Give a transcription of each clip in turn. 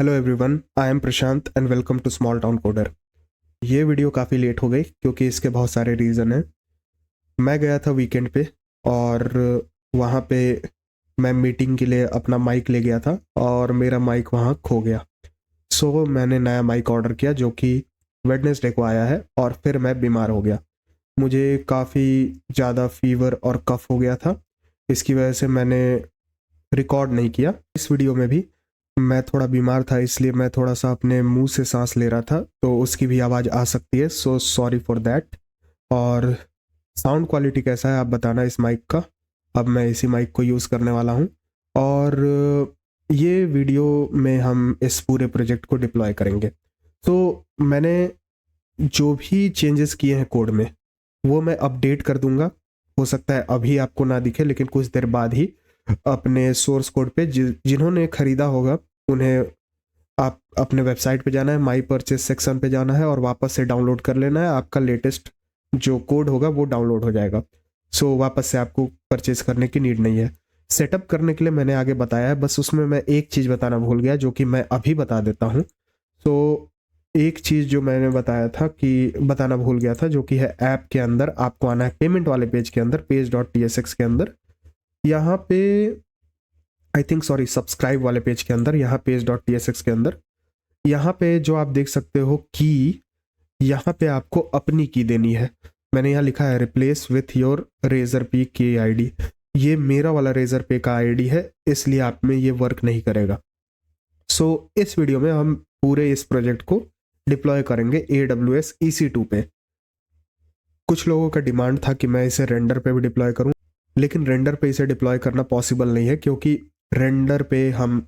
Hello everyone, I am Prashant and welcome to small town coder. ये video काफ़ी late हो गई क्योंकि इसके बहुत सारे रीज़न हैं। मैं गया था वीकेंड पे और वहाँ पे मैं मीटिंग के लिए अपना माइक ले गया था और मेरा माइक वहाँ खो गया। सो मैंने नया माइक ऑर्डर किया जो कि वेडनेसडे को आया है और फिर मैं बीमार हो गया। मुझे काफ़ी ज़्यादा फीवर और कफ हो गया था। इसकी वजह से मैंने रिकॉर्ड नहीं किया। इस वीडियो में भी मैं थोड़ा बीमार था, इसलिए मैं थोड़ा सा अपने मुंह से सांस ले रहा था, तो उसकी भी आवाज़ आ सकती है। So sorry for that. और साउंड क्वालिटी कैसा है आप बताना इस माइक का। अब मैं इसी माइक को यूज़ करने वाला हूँ और ये वीडियो में हम इस पूरे प्रोजेक्ट को डिप्लॉय करेंगे। तो मैंने जो भी चेंजेस किए हैं कोड में वो मैं अपडेट कर दूंगा। हो सकता है अभी आपको ना दिखे, लेकिन कुछ देर बाद ही अपने सोर्स कोड पे जिन्होंने खरीदा होगा उन्हें आप अपने वेबसाइट पे जाना है, माई परचेस सेक्शन पे जाना है और वापस से डाउनलोड कर लेना है। आपका लेटेस्ट जो कोड होगा वो डाउनलोड हो जाएगा। सो वापस से आपको परचेज करने की नीड नहीं है। सेटअप करने के लिए मैंने आगे बताया है, बस उसमें मैं एक चीज़ बताना भूल गया जो कि मैं अभी बता देता हूँ। सो एक चीज़ जो मैंने बताया था कि बताना भूल गया था, जो कि है ऐप के अंदर आपको आना है पेमेंट वाले पेज के अंदर, page.tsx के अंदर। यहाँ पे आई थिंक सॉरी सब्सक्राइब वाले पेज के अंदर, यहाँ page.tsx के अंदर, यहाँ पे जो आप देख सकते हो की, यहाँ पे आपको अपनी की देनी है। मैंने यहाँ लिखा है रिप्लेस विथ योर रेजर पे की आईडी। ये मेरा वाला रेजर पे का आईडी है, इसलिए आप में ये वर्क नहीं करेगा। सो इस वीडियो में हम पूरे इस प्रोजेक्ट को डिप्लॉय करेंगे AWS EC2 पे। कुछ लोगों का डिमांड था कि मैं इसे रेंडर पे भी डिप्लॉय करूं, लेकिन रेंडर पे इसे डिप्लॉय करना पॉसिबल नहीं है क्योंकि रेंडर पे हम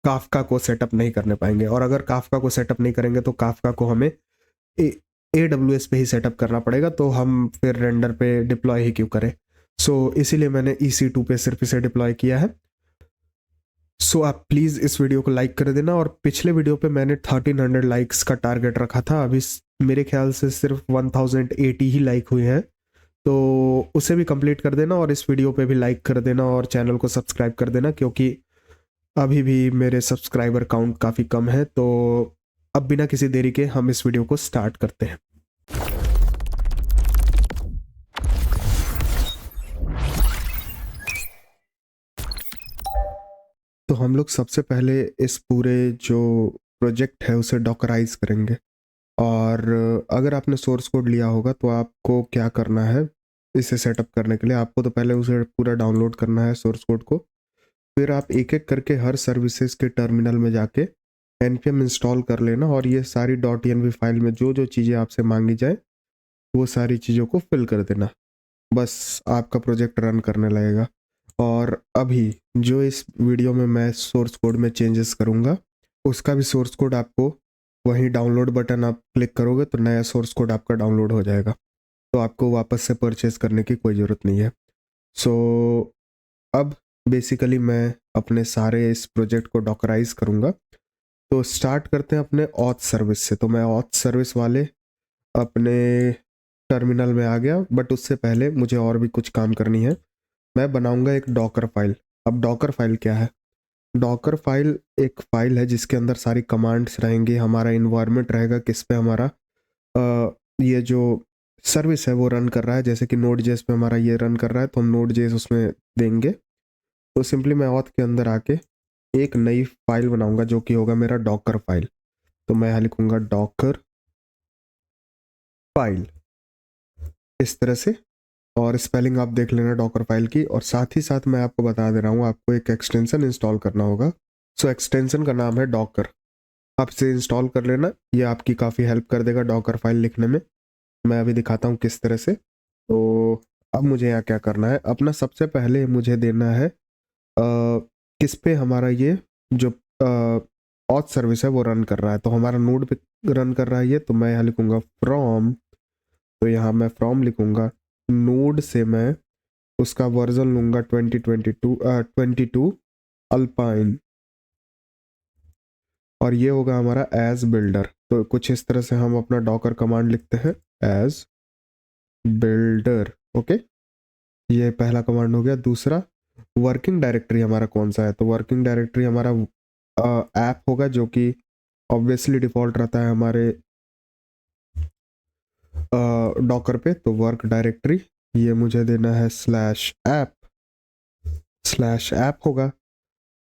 काफका को सेटअप नहीं करने पाएंगे, और अगर काफका को सेटअप नहीं करेंगे तो काफका को हमें AWS पे ही सेटअप करना पड़ेगा, तो हम फिर रेंडर पे डिप्लॉय ही क्यों करें। सो इसीलिए मैंने EC2 पे सिर्फ इसे डिप्लॉय किया है। सो आप प्लीज़ इस वीडियो को लाइक कर देना। और पिछले वीडियो पे मैंने 1300 लाइक्स का टारगेट रखा था, अभी मेरे ख्याल से सिर्फ 1080 ही लाइक हुए हैं, तो उसे भी कंप्लीट कर देना और इस वीडियो पे भी लाइक कर देना और चैनल को सब्सक्राइब कर देना, क्योंकि अभी भी मेरे सब्सक्राइबर काउंट काफ़ी कम है। तो अब बिना किसी देरी के हम इस वीडियो को स्टार्ट करते हैं। तो हम लोग सबसे पहले इस पूरे जो प्रोजेक्ट है उसे डॉकराइज करेंगे। और अगर आपने सोर्स कोड लिया होगा तो आपको क्या करना है, इसे सेटअप करने के लिए आपको तो पहले उसे पूरा डाउनलोड करना है सोर्स कोड को। फिर आप एक एक करके हर सर्विसेज के टर्मिनल में जाके npm इंस्टॉल कर लेना और ये सारी .env फाइल में जो जो चीज़ें आपसे मांगी जाए वो सारी चीज़ों को फिल कर देना। बस आपका प्रोजेक्ट रन करने लगेगा। और अभी जो इस वीडियो में मैं सोर्स कोड में चेंजेस करूँगा उसका भी सोर्स कोड आपको वहीं डाउनलोड बटन आप क्लिक करोगे तो नया सोर्स कोड आपका डाउनलोड हो जाएगा, तो आपको वापस से परचेज करने की कोई ज़रूरत नहीं है। सो अब बेसिकली मैं अपने सारे इस प्रोजेक्ट को डॉकराइज करूँगा। तो स्टार्ट करते हैं अपने ऑथ सर्विस से। तो मैं ऑथ सर्विस वाले अपने टर्मिनल में आ गया, बट उससे पहले मुझे और भी कुछ काम करनी है। मैं बनाऊंगा एक डॉकर फाइल। अब डॉकर फाइल क्या है? डॉकर फाइल एक फाइल है जिसके अंदर सारी कमांड्स रहेंगी, हमारा इन्वायरमेंट रहेगा किस पे हमारा ये जो सर्विस है वो रन कर रहा है। जैसे कि नोड जेएस पे हमारा ये रन कर रहा है तो हम नोड जेएस उसमें देंगे। तो सिंपली मैं ऑथ के अंदर आके एक नई फाइल बनाऊंगा जो कि होगा मेरा डॉकर फाइल। तो मैं यहाँ लिखूंगा डॉकर फाइल इस तरह से, और स्पेलिंग आप देख लेना डॉकर फाइल की। और साथ ही साथ मैं आपको बता दे रहा हूँ आपको एक एक्सटेंशन इंस्टॉल करना होगा। सो एक्सटेंशन का नाम है डॉकर। आप इसे इंस्टॉल कर लेना, ये आपकी काफ़ी हेल्प कर देगा डॉकर फाइल लिखने में। मैं अभी दिखाता हूँ किस तरह से। तो अब मुझे यहाँ क्या करना है, अपना सबसे पहले मुझे देना है किस पे हमारा ये जो ऑथ सर्विस है वो रन कर रहा है। तो हमारा नोड पे रन कर रहा है ये, तो मैं यहाँ लिखूंगा फ्रॉम। तो यहाँ मैं फ्रॉम लिखूंगा, नोड से मैं उसका वर्जन लूंगा 22 अल्पाइन, और ये होगा हमारा एज बिल्डर। तो कुछ इस तरह से हम अपना डॉकर कमांड लिखते हैं, एज बिल्डर। ओके, ये पहला कमांड हो गया। दूसरा, वर्किंग डायरेक्टरी हमारा कौन सा है? तो वर्किंग डायरेक्टरी हमारा ऐप होगा जो कि ऑब्वियसली डिफ़ॉल्ट रहता है हमारे डॉकर पे। तो वर्क डायरेक्टरी ये मुझे देना है /ऐप होगा।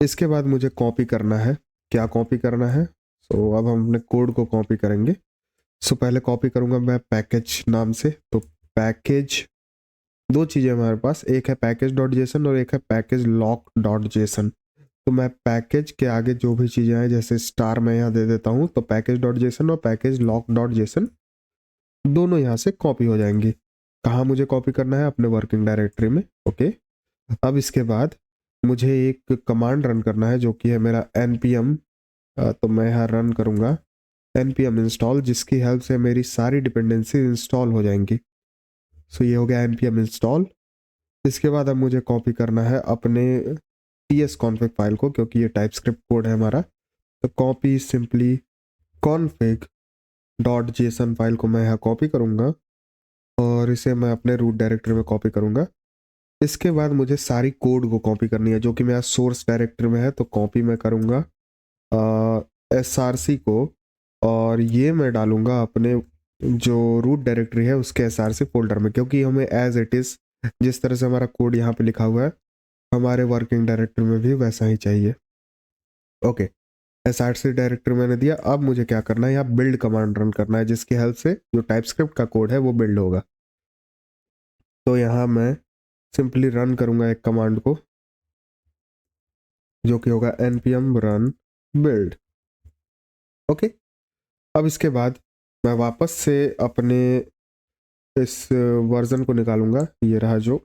इसके बाद मुझे कॉपी करना है। क्या कॉपी करना है? सो अब हम अपने कोड को कॉपी करेंगे। सो पहले कॉपी करूंगा मैं पैकेज नाम से। तो पैकेज, दो चीज़ें हमारे पास, एक है पैकेज डॉट जेसन और एक है पैकेज लॉक डॉट जेसन। तो मैं पैकेज के आगे जो भी चीज़ें हैं जैसे स्टार मैं यहाँ दे देता हूँ, तो पैकेज डॉट जेसन और पैकेज लॉक डॉट जेसन दोनों यहाँ से कॉपी हो जाएंगी। कहाँ मुझे कॉपी करना है? अपने वर्किंग डायरेक्टरी में। ओके, अब इसके बाद मुझे एक कमांड रन करना है जो कि है मेरा npm। तो मैं यहाँ रन करूँगा npm इंस्टॉल, जिसकी हेल्प से मेरी सारी डिपेंडेंसी इंस्टॉल हो जाएंगी। सो ये हो गया npm इंस्टॉल। इसके बाद अब मुझे कॉपी करना है अपने tsconfig फाइल को, क्योंकि ये टाइपस्क्रिप्ट कोड है हमारा। तो copy simply config dot JSON file को मैं यहाँ कॉपी करूँगा और इसे मैं अपने रूट डायरेक्टरी में कॉपी करूँगा। इसके बाद मुझे सारी कोड को कॉपी करनी है जो कि मेरा सोर्स डायरेक्टरी में है। तो कॉपी मैं करूँगा src को, और ये मैं डालूंगा अपने जो रूट डायरेक्टरी है उसके src फोल्डर में, क्योंकि हमें एज इट इज़ जिस तरह से हमारा कोड यहाँ पे लिखा हुआ है हमारे वर्किंग डायरेक्टरी में भी वैसा ही चाहिए। ओके, src डायरेक्टरी मैंने दिया। अब मुझे क्या करना है? यहाँ बिल्ड कमांड रन करना है जिसकी हेल्प से जो टाइपस्क्रिप्ट का कोड है वो बिल्ड होगा। तो यहाँ मैं सिंपली रन करूँगा एक कमांड को जो कि होगा npm run build। ओके, अब इसके बाद मैं वापस से अपने इस वर्जन को निकालूंगा। ये रहा जो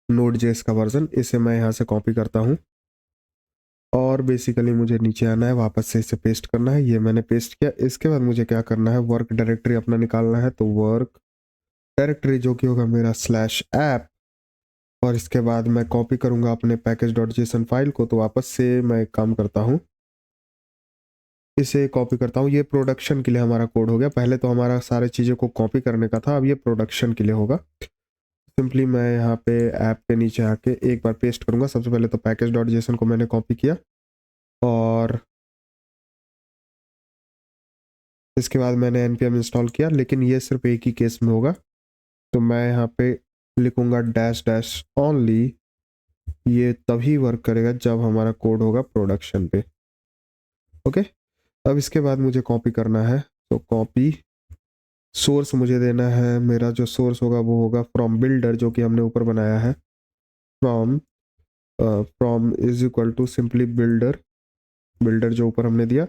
Node.js का वर्जन, इसे मैं यहाँ से कॉपी करता हूँ और बेसिकली मुझे नीचे आना है, वापस से इसे पेस्ट करना है। ये मैंने पेस्ट किया। इसके बाद मुझे क्या करना है? वर्क डायरेक्टरी अपना निकालना है। तो वर्क डायरेक्टरी जो कि होगा मेरा /ऐप, और इसके बाद मैं कॉपी करूँगा अपने पैकेज डॉट जेसन फाइल को। तो वापस से मैं एक काम करता हूँ, इसे कॉपी करता हूँ। ये प्रोडक्शन के लिए हमारा कोड हो गया। पहले तो हमारा सारे चीज़ों को कॉपी करने का था, अब ये प्रोडक्शन के लिए होगा। सिंपली मैं यहाँ पे ऐप के नीचे आके एक बार पेस्ट करूँगा। सबसे पहले तो पैकेज डॉट जेसन को मैंने कॉपी किया और इसके बाद मैंने npm इंस्टॉल किया, लेकिन ये सिर्फ एक ही केस में होगा। तो मैं यहाँ पे लिखूँगा --only। ये तभी वर्क करेगा जब हमारा कोड होगा प्रोडक्शन पे। ओके, अब इसके बाद मुझे कॉपी करना है। तो कॉपी सोर्स मुझे देना है, मेरा जो सोर्स होगा वो होगा फ्रॉम बिल्डर जो कि हमने ऊपर बनाया है। From is equal to simply builder जो ऊपर हमने दिया,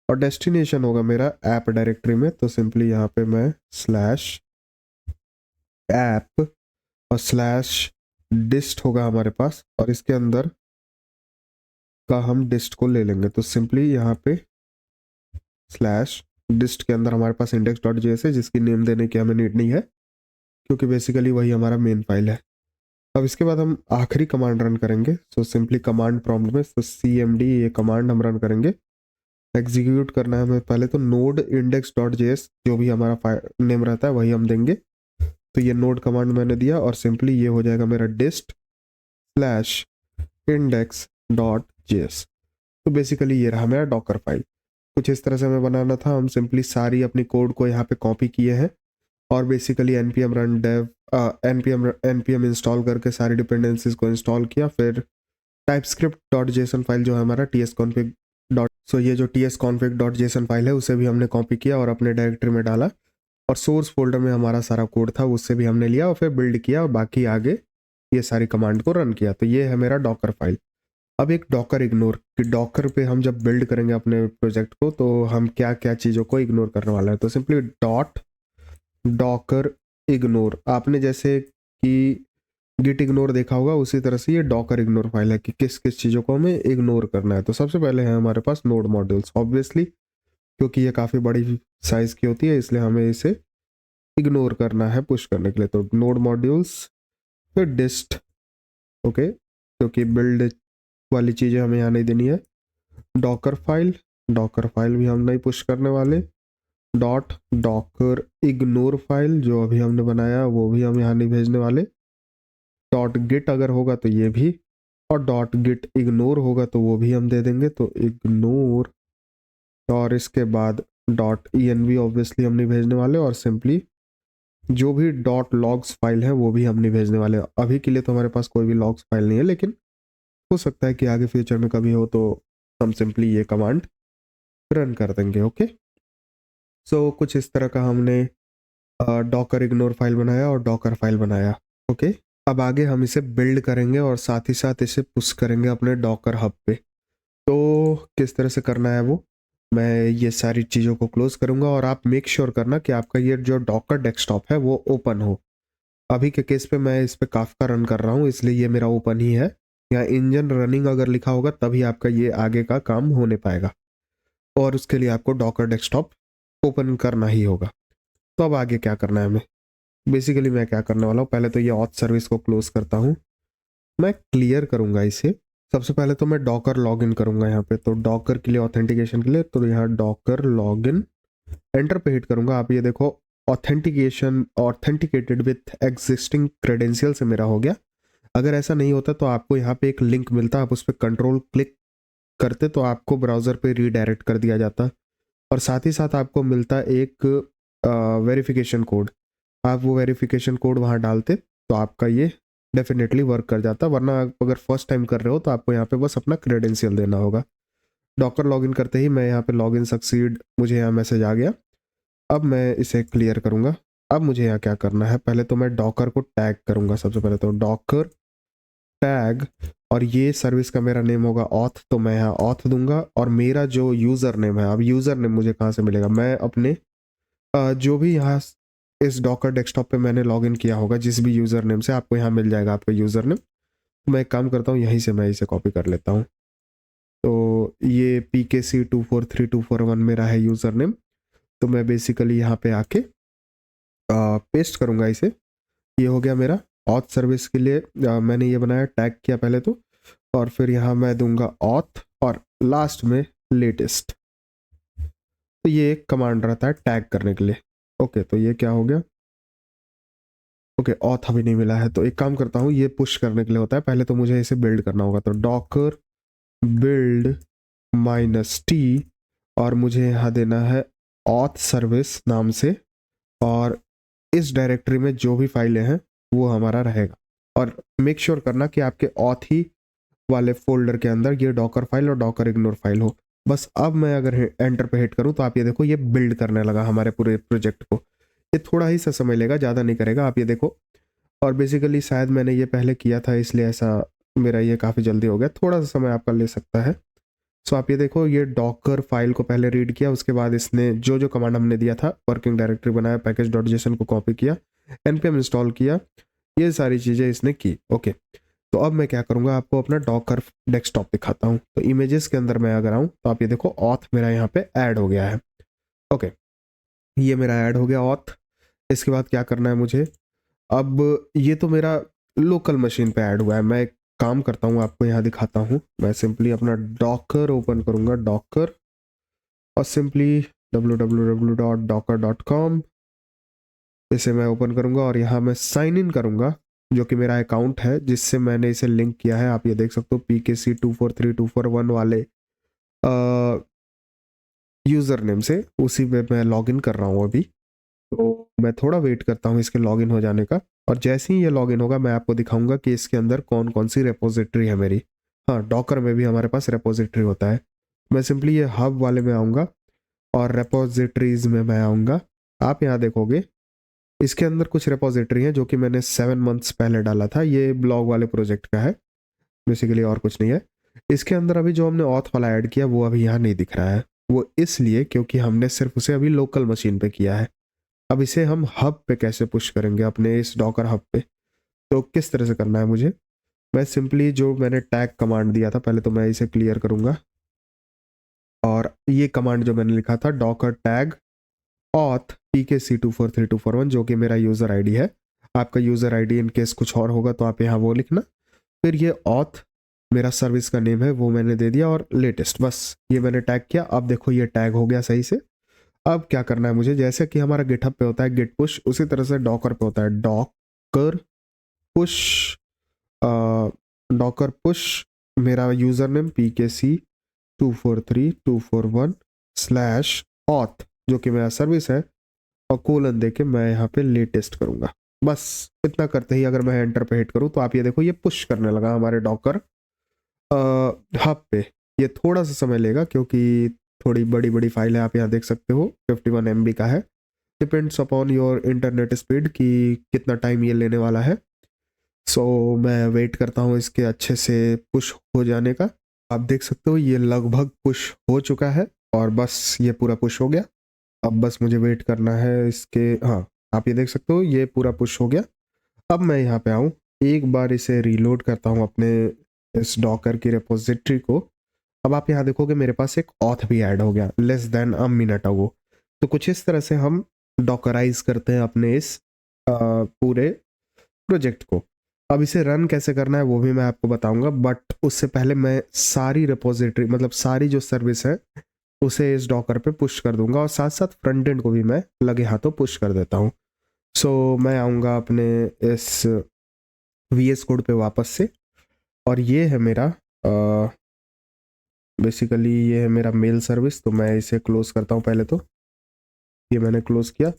और डेस्टिनेशन होगा मेरा ऐप डायरेक्टरी में। तो सिंपली यहाँ पे मैं /ऐप और /dist होगा हमारे पास, और इसके अंदर का हम डिस्ट को ले लेंगे। तो सिंपली यहाँ पे /dist के अंदर हमारे पास index.js है जिसकी नेम देने की हमें नीड नहीं है, क्योंकि बेसिकली वही हमारा मेन फाइल है। अब इसके बाद हम आखिरी कमांड रन करेंगे। सो सिंपली कमांड प्रॉम्प्ट में तो cmd ये कमांड हम रन करेंगे। एग्जीक्यूट करना है हमें पहले तो node index.js, जो भी हमारा नेम रहता है वही हम देंगे। तो ये node कमांड मैंने दिया और सिंपली ये हो जाएगा मेरा dist/index.js। तो बेसिकली ये रहा मेरा डॉकर फाइल। कुछ इस तरह से हमें बनाना था। हम सिंपली सारी अपनी कोड को यहाँ पे कॉपी किए हैं और basically npm run dev npm install करके सारी डिपेंडेंसीज को इंस्टॉल किया। फिर typescript.json फाइल जो है हमारा tsconfig सो ये जो tsconfig.json फाइल है उसे भी हमने कॉपी किया और अपने डायरेक्टरी में डाला, और सोर्स फोल्डर में हमारा सारा कोड था उससे भी हमने लिया और फिर बिल्ड किया और बाकी आगे ये सारी कमांड को रन किया। तो ये है मेरा डॉकर फाइल। अब एक डॉकर इग्नोर, कि डॉकर पे हम जब बिल्ड करेंगे अपने प्रोजेक्ट को तो हम क्या क्या चीज़ों को इग्नोर करने वाला है। तो सिंपली डॉकर इग्नोर, आपने जैसे कि गिट इग्नोर देखा होगा उसी तरह से ये डॉकर इग्नोर फाइल है कि किस किस चीज़ों को हमें इग्नोर करना है। तो सबसे पहले है हमारे पास नोड मॉड्यूल्स, ऑब्वियसली क्योंकि ये काफ़ी बड़ी साइज की होती है इसलिए हमें इसे इग्नोर करना है पुश करने के लिए। तो नोड मॉड्यूल्स, फिर डिस्ट, ओके, क्योंकि बिल्ड वाली चीज़ें हमें यहाँ नहीं देनी है। डॉकर फाइल भी हम नहीं पुश करने वाले। डॉकर इग्नोर फाइल जो अभी हमने बनाया वो भी हम यहाँ नहीं भेजने वाले। .git अगर होगा तो ये भी और डॉट गिट इग्नोर होगा तो वो भी हम दे देंगे, तो इग्नोर, और इसके बाद डॉट env ऑब्वियसली हम नहीं भेजने वाले, और सिंपली जो भी डॉट लॉग्स फाइल है वो भी हम नहीं भेजने वाले। अभी के लिए तो हमारे पास कोई भी लॉग्स फाइल नहीं है, लेकिन हो सकता है कि आगे फ्यूचर में कभी हो तो हम सिंपली ये कमांड रन कर देंगे। ओके, सो कुछ इस तरह का हमने डॉकर इग्नोर फाइल बनाया और डॉकर फाइल बनाया। ओके, अब आगे हम इसे बिल्ड करेंगे और साथ ही साथ इसे पुश करेंगे अपने डॉकर हब पे। तो किस तरह से करना है वो मैं ये सारी चीज़ों को क्लोज करूंगा, और आप मेक श्योर करना कि आपका ये जो डॉकर डेस्कटॉप है वो ओपन हो। अभी के केस पे मैं इस पे काफका रन कर रहा हूँ, इसलिए ये मेरा ओपन ही है। या इंजन रनिंग अगर लिखा होगा तभी आपका ये आगे का काम होने पाएगा, और उसके लिए आपको डॉकर डेस्कटॉप ओपन करना ही होगा। तो अब आगे क्या करना है हमें, बेसिकली मैं क्या करने वाला हूँ, पहले तो ये ऑथ सर्विस को क्लोज करता हूँ, मैं क्लियर करूंगा इसे। सबसे पहले तो मैं डॉकर लॉगिन करूंगा यहाँ पे, तो डॉकर के लिए ऑथेंटिकेशन के लिए तो यहाँ डॉकर लॉगिन एंटर पे हिट करूंगा। आप ये देखो authentication authenticated with existing credential से मेरा हो गया। अगर ऐसा नहीं होता तो आपको यहाँ पे एक लिंक मिलता, आप उस पर कंट्रोल क्लिक करते तो आपको ब्राउजर पे रीडायरेक्ट कर दिया जाता, और साथ ही साथ आपको मिलता एक वेरिफिकेशन कोड। आप वो वेरिफिकेशन कोड वहाँ डालते तो आपका ये डेफिनेटली वर्क कर जाता, वरना आप अगर फर्स्ट टाइम कर रहे हो तो आपको यहाँ पे बस अपना क्रेडेंशियल देना होगा। डॉकर लॉगिन करते ही मैं यहाँ पे लॉगिन सक्सीड, मुझे यहाँ मैसेज आ गया। अब मैं इसे क्लियर करूँगा। अब मुझे यहाँ क्या करना है, पहले तो मैं डॉकर को टैग करूँगा। सबसे पहले तो डॉकर टैग, और ये सर्विस का मेरा नेम होगा ऑथ, तो मैं यहाँ ऑथ दूंगा। और मेरा जो यूज़र नेम है, अब यूज़र नेम मुझे कहाँ से मिलेगा, मैं अपने जो भी यहाँ इस डॉकर डेस्कटॉप पे मैंने लॉगिन किया होगा जिस भी यूज़र नेम से, आपको यहाँ मिल जाएगा आपका यूज़र नेम। तो मैं एक काम करता हूँ, यहीं से मैं इसे कॉपी कर लेता हूँ। तो ये PKC243241 मेरा है यूज़र नेम। तो मैं बेसिकली यहाँ पे आके पेस्ट करूँगा इसे। ये हो गया मेरा ऑथ सर्विस के लिए मैंने ये बनाया, टैग किया पहले तो, और फिर यहाँ मैं दूंगा ऑथ और लास्ट में लेटेस्ट। तो ये एक कमांड रहता है टैग करने के लिए। ओके, तो ये क्या हो गया, ओके ऑथ अभी नहीं मिला है, तो एक काम करता हूँ, ये पुश करने के लिए होता है, पहले तो मुझे इसे बिल्ड करना होगा। तो डॉकर बिल्ड -t, और मुझे यहाँ देना है ऑथ सर्विस नाम से, और इस डायरेक्टरी में जो भी फाइलें हैं वो हमारा रहेगा। और मेक श्योर करना कि आपके ऑथ ही वाले फोल्डर के अंदर ये डॉकर फाइल और डॉकर इग्नोर फाइल हो। बस अब मैं अगर एंटर पे हिट करूं तो आप ये देखो ये बिल्ड करने लगा हमारे पूरे प्रोजेक्ट को। ये थोड़ा ही सा समय लेगा, ज़्यादा नहीं करेगा, आप ये देखो। और बेसिकली शायद मैंने ये पहले किया था इसलिए ऐसा मेरा ये काफ़ी जल्दी हो गया, थोड़ा सा समय आपका ले सकता है। सो आप ये देखो ये डॉकर फाइल को पहले रीड किया, उसके बाद इसने जो जो कमांड हमने दिया था, वर्किंग डायरेक्टरी बनाया, पैकेज डॉट जेसन को कॉपी किया, npm इंस्टॉल किया, ये सारी चीज़ें इसने की। ओके, तो अब मैं क्या करूँगा, आपको अपना डॉकर डेस्कटॉप दिखाता हूँ। तो इमेजेस के अंदर मैं अगर आऊँ तो आप ये देखो ऑथ मेरा यहाँ पे ऐड हो गया है। ओके, ये मेरा ऐड हो गया ऑथ। इसके बाद क्या करना है मुझे, अब ये तो मेरा लोकल मशीन पे ऐड हुआ है। मैं एक काम करता हूँ, आपको यहाँ दिखाता हूँ। मैं सिंपली अपना डॉकर ओपन करूँगा, डॉकर, और सिंपली www.docker.com इसे मैं ओपन करूँगा, और यहाँ मैं साइन इन करूँगा जो कि मेरा अकाउंट है जिससे मैंने इसे लिंक किया है। आप ये देख सकते हो PKC243241 वाले यूज़र नेम से, उसी पे मैं लॉगिन कर रहा हूँ अभी। तो मैं थोड़ा वेट करता हूँ इसके लॉगिन हो जाने का, और जैसे ही ये लॉगिन होगा मैं आपको दिखाऊंगा कि इसके अंदर कौन कौन सी रेपोजिटरी है मेरी। हाँ, डॉकर में भी हमारे पास रेपोजिटरी होता है। मैं सिंपली ये हब वाले में आऊँगा और रेपोजिटरीज में मैं आऊँगा। आप यहाँ देखोगे इसके अंदर कुछ रेपोजिटरी हैं जो कि मैंने 7 मंथ्स पहले डाला था, ये ब्लॉग वाले प्रोजेक्ट का है बेसिकली, और कुछ नहीं है। इसके अंदर अभी जो हमने ऑथ वाला ऐड किया वो अभी यहाँ नहीं दिख रहा है, वो इसलिए क्योंकि हमने सिर्फ उसे अभी लोकल मशीन पे किया है। अब इसे हम हब पे कैसे पुश करेंगे अपने इस डॉकर हब पे, तो किस तरह से करना है मुझे, मैं सिंपली जो मैंने टैग कमांड दिया था, पहले तो मैं इसे क्लियर करूंगा। और ये कमांड जो मैंने लिखा था डॉकर टैग ऑथ PKC243241 जो कि मेरा यूज़र आईडी है। आपका यूज़र आईडी इन केस कुछ और होगा तो आप यहाँ वो लिखना। फिर ये ऑथ मेरा सर्विस का नेम है वो मैंने दे दिया, और लेटेस्ट, बस ये मैंने टैग किया। अब देखो ये टैग हो गया सही से। अब क्या करना है मुझे, जैसे कि हमारा गिटहब पे होता है गिट पुश, उसी तरह से डॉकर पे होता है डॉकर पुश डॉकर पुश मेरा यूज़र नेम pkc243241/auth जो कि मेरा सर्विस है, और कोलन दे के मैं यहाँ पे लेटेस्ट करूँगा। बस इतना करते ही अगर मैं एंटर पे हिट करूँ तो आप ये देखो ये पुश करने लगा हमारे डॉकर हब पे। ये थोड़ा सा समय लेगा क्योंकि थोड़ी बड़ी बड़ी फाइल है, आप यहाँ देख सकते हो 51 MB का है। Depends upon your internet speed कि कितना टाइम ये लेने वाला है। सो मैं वेट करता हूँ इसके अच्छे से पुश हो जाने का। आप देख सकते हो ये लगभग पुश हो चुका है और बस ये पूरा पुश हो गया। अब बस मुझे वेट करना है इसके, हाँ आप ये देख सकते हो ये पूरा पुश हो गया। अब मैं यहाँ पे आऊँ, एक बार इसे रीलोड करता हूँ अपने इस डॉकर की रिपोजिटरी को। अब आप यहाँ देखोगे मेरे पास एक ऑथ भी ऐड हो गया less than a minute ago. तो कुछ इस तरह से हम डॉकराइज करते हैं अपने इस पूरे प्रोजेक्ट को। अब इसे रन कैसे करना है वो भी मैं आपको बताऊंगा, बट उससे पहले मैं सारी रिपोजिटरी मतलब सारी जो सर्विस है उसे इस डॉकर पे पुश कर दूंगा और साथ साथ फ्रंट एंड को भी मैं लगे हाथों पुश कर देता हूँ। सो मैं आऊँगा अपने इस VS कोड पे वापस से, और ये है मेरा बेसिकली ये है मेरा मेल सर्विस। तो मैं इसे क्लोज करता हूँ पहले, तो ये मैंने क्लोज किया।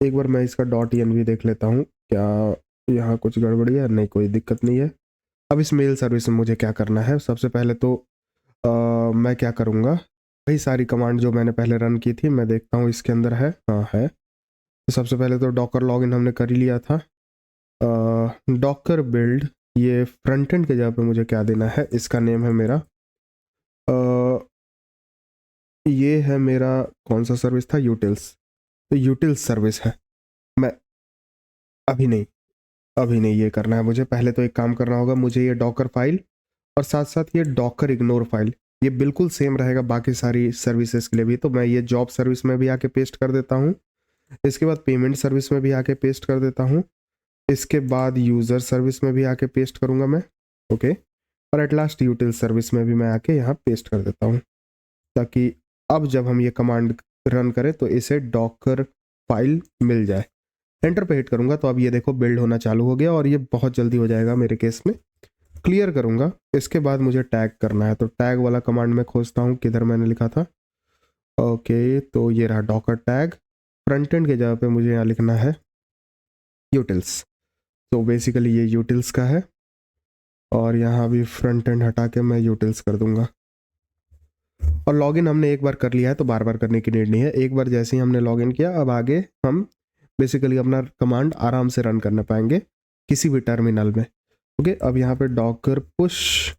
एक बार मैं इसका .env देख लेता हूँ क्या यहाँ कुछ गड़बड़ी है, नहीं कोई दिक्कत नहीं है। अब इस मेल सर्विस में मुझे क्या करना है, सबसे पहले तो मैं क्या करूँगा, वही सारी कमांड जो मैंने पहले रन की थी मैं देखता हूँ इसके अंदर है, हाँ है। तो सबसे पहले तो डॉकर लॉगिन हमने कर ही लिया था। डॉकर बिल्ड, ये फ्रंट एंड के जगह पे मुझे क्या देना है, इसका नेम है मेरा ये है मेरा कौन सा सर्विस था, यूटिल्स। तो यूटिल्स सर्विस है। मैं अभी नहीं ये करना है मुझे, पहले तो एक काम करना होगा मुझे, ये डॉकर फाइल और साथ साथ ये डॉकर इग्नोर फाइल ये बिल्कुल सेम रहेगा बाकी सारी सर्विसेज के लिए भी। तो मैं ये जॉब सर्विस में भी आके पेस्ट कर देता हूँ, इसके बाद पेमेंट सर्विस में भी आके पेस्ट कर देता हूँ, इसके बाद यूज़र सर्विस में भी आके पेस्ट करूँगा मैं, ओके। और एट लास्ट यूटिल सर्विस में भी मैं आके यहाँ पेस्ट कर देता हूँ, ताकि अब जब हम ये कमांड रन करें तो इसे डॉकर फाइल मिल जाए। एंटर पे हिट करूँगा तो अब ये देखो बिल्ड होना चालू हो गया और ये बहुत जल्दी हो जाएगा मेरे केस में। क्लियर करूँगा, इसके बाद मुझे टैग करना है, तो टैग वाला कमांड मैं खोजता हूँ किधर मैंने लिखा था। ओके तो ये रहा डॉकर टैग, फ्रंट एंड के जगह पे मुझे यहाँ लिखना है यूटिल्स। तो बेसिकली ये यूटिल्स का है और यहाँ भी फ्रंट एंड हटा के मैं यूटिल्स कर दूंगा। और लॉगिन हमने एक बार कर लिया है तो बार बार करने की नीड नहीं है, एक बार जैसे ही हमने लॉगिन किया अब आगे हम बेसिकली अपना कमांड आराम से रन करना पाएंगे किसी भी टर्मिनल में, ओके। अब यहाँ पे डॉकर पुश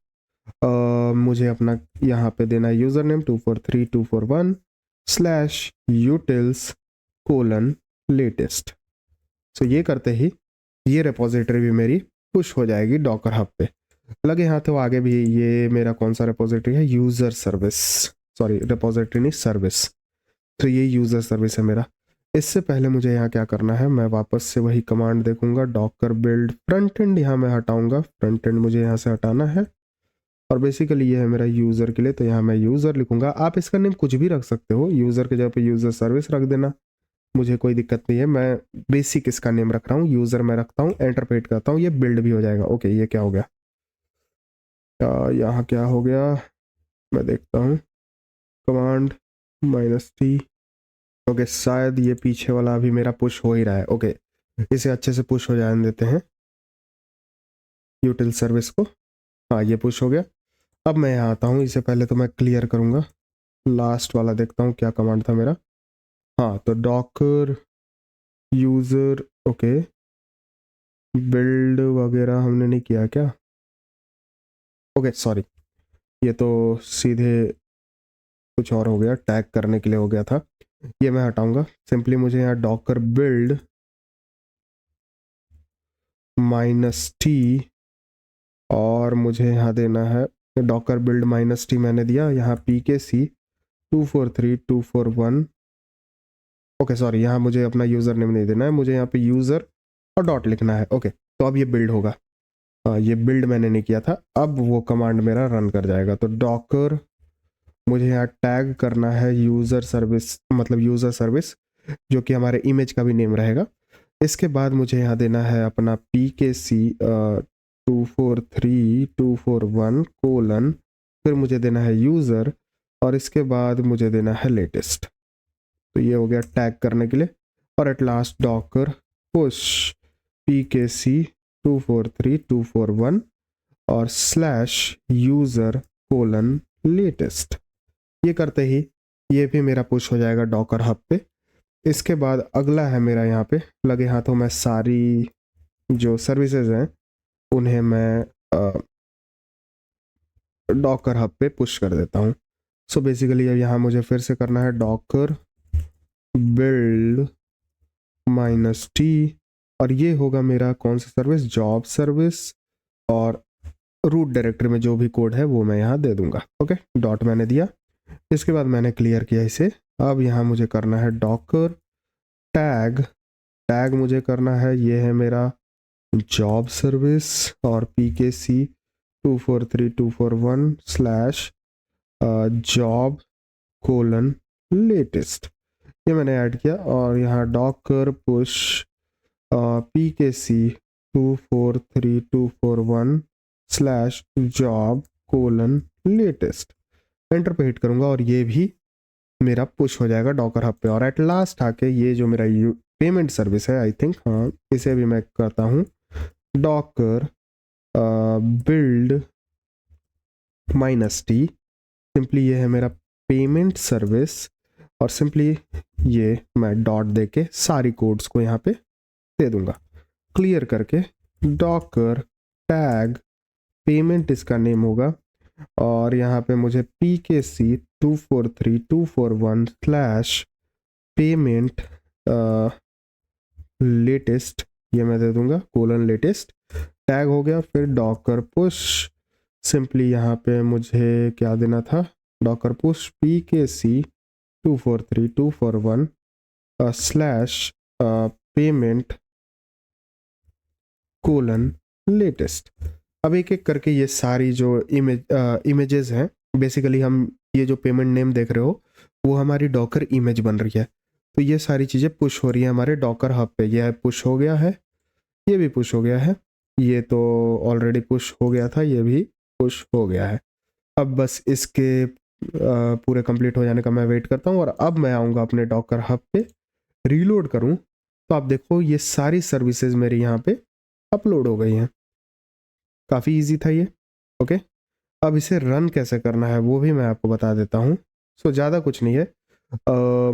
मुझे अपना यहाँ पे देना है यूज़र नेम 243241/utils:latest। सो ये करते ही ये रिपोजिटरी भी मेरी पुश हो जाएगी डॉकर हब पे। लगे हाथ तो आगे भी ये मेरा कौन सा रिपोजिटरी है, यूज़र सर्विस, सॉरी रिपोजिटरी नहीं सर्विस। तो ये यूज़र सर्विस है मेरा। इससे पहले मुझे यहाँ क्या करना है, मैं वापस से वही कमांड देखूंगा, डॉकर बिल्ड फ्रंट एंड यहाँ मैं हटाऊंगा, फ्रंट एंड मुझे यहाँ से हटाना है। और बेसिकली ये है मेरा यूज़र के लिए, तो यहाँ मैं यूज़र लिखूंगा, आप इसका नेम कुछ भी रख सकते हो, यूज़र के जगह पे यूज़र सर्विस रख देना, मुझे कोई दिक्कत नहीं है। मैं बेसिक इसका नेम रख रहा हूँ, यूज़र मैं रखता हूँ, एंटर पे हिट करता हूँ, ये बिल्ड भी हो जाएगा। ओके ये क्या हो गया, यहाँ क्या हो गया मैं देखता हूँ, कमांड -t, ओके शायद ये पीछे वाला अभी मेरा पुश हो ही रहा है, ओके इसे अच्छे से पुश हो जाने देते हैं यूटिल सर्विस को। हाँ ये पुश हो गया। अब मैं यहाँ आता हूँ, इससे पहले तो मैं क्लियर करूँगा, लास्ट वाला देखता हूँ क्या कमांड था मेरा। हाँ तो डॉकर यूज़र, ओके बिल्ड वगैरह हमने नहीं किया क्या, ओके सॉरी ये तो सीधे कुछ और हो गया, टैग करने के लिए हो गया था, ये मैं हटाऊंगा। सिंपली मुझे यहाँ डॉकर बिल्ड -t और मुझे यहाँ देना है डॉकर बिल्ड -t मैंने दिया, यहाँ pkc243241, ओके सॉरी यहाँ मुझे अपना यूज़र नेम नहीं देना है, मुझे यहाँ पे यूज़र और डॉट लिखना है, ओके। तो अब ये बिल्ड होगा, ये बिल्ड मैंने नहीं किया था, अब वो कमांड मेरा रन कर जाएगा। तो डॉकर मुझे यहाँ टैग करना है यूज़र सर्विस, मतलब यूज़र सर्विस जो कि हमारे इमेज का भी नेम रहेगा। इसके बाद मुझे यहाँ देना है अपना pkc 243.241 कोलन, फिर मुझे देना है यूज़र और इसके बाद मुझे देना है लेटेस्ट। तो ये हो गया टैग करने के लिए। और at last Docker push pkc 243.241 और स्लैश यूज़र कोलन लेटेस्ट। ये करते ही ये भी मेरा पुश हो जाएगा डॉकर हब पे। इसके बाद अगला है मेरा यहाँ पे लगे हाथों में सारी जो सर्विसेज हैं उन्हें मैं डॉकर हब पे पुश कर देता हूँ। सो बेसिकली अब यहाँ मुझे फिर से करना है डॉकर बिल्ड -t और ये होगा मेरा कौन सा सर्विस, जॉब सर्विस, और रूट डायरेक्टरी में जो भी कोड है वो मैं यहाँ दे दूंगा। ओके, डॉट मैंने दिया, इसके बाद मैंने क्लियर किया इसे। अब यहाँ मुझे करना है डॉकर टैग, टैग मुझे करना है, ये है मेरा जॉब सर्विस और pkc 243.241 slash job colon latest, ये मैंने ऐड किया। और यहाँ Docker push pkc 243.241 slash job colon latest, enter पे हिट करूंगा और ये भी मेरा पुश हो जाएगा डॉकर हब पे। और एट लास्ट आके ये जो मेरा पेमेंट सर्विस है, आई थिंक, हाँ, इसे भी मैं करता हूँ डॉकर बिल्ड -t, सिंपली ये है मेरा पेमेंट सर्विस और सिंपली ये मैं डॉट दे के सारी कोड्स को यहाँ पे दे दूंगा। क्लियर करके डॉकर टैग पेमेंट इसका नेम होगा और यहाँ पे मुझे pkc 243.241 स्लैश पेमेंट लेटेस्ट, ये मैं दे दूंगा कोलन लेटेस्ट, टैग हो गया। फिर डॉकर पुश, सिंपली यहाँ पे मुझे क्या देना था, Docker push pkc 243.241 slash payment colon latest. अब एक एक करके ये सारी जो इमेजेस हैं, बेसिकली हम ये जो पेमेंट नेम देख रहे हो वो हमारी डॉकर इमेज बन रही है। तो ये सारी चीज़ें पुश हो रही है हमारे डॉकर हब पे। यह पुश हो गया है, ये भी पुश हो गया है, ये तो ऑलरेडी पुश हो गया था, ये भी पुश हो गया है। अब बस इसके पूरे कंप्लीट हो जाने का मैं वेट करता हूँ और अब मैं आऊँगा अपने डॉकर हब पे, रीलोड करूँ तो आप देखो ये सारी सर्विसेज मेरी यहाँ पे अपलोड हो गई हैं। काफ़ी इजी था ये। ओके, अब इसे रन कैसे करना है वो भी मैं आपको बता देता हूँ। सो ज़्यादा कुछ नहीं है,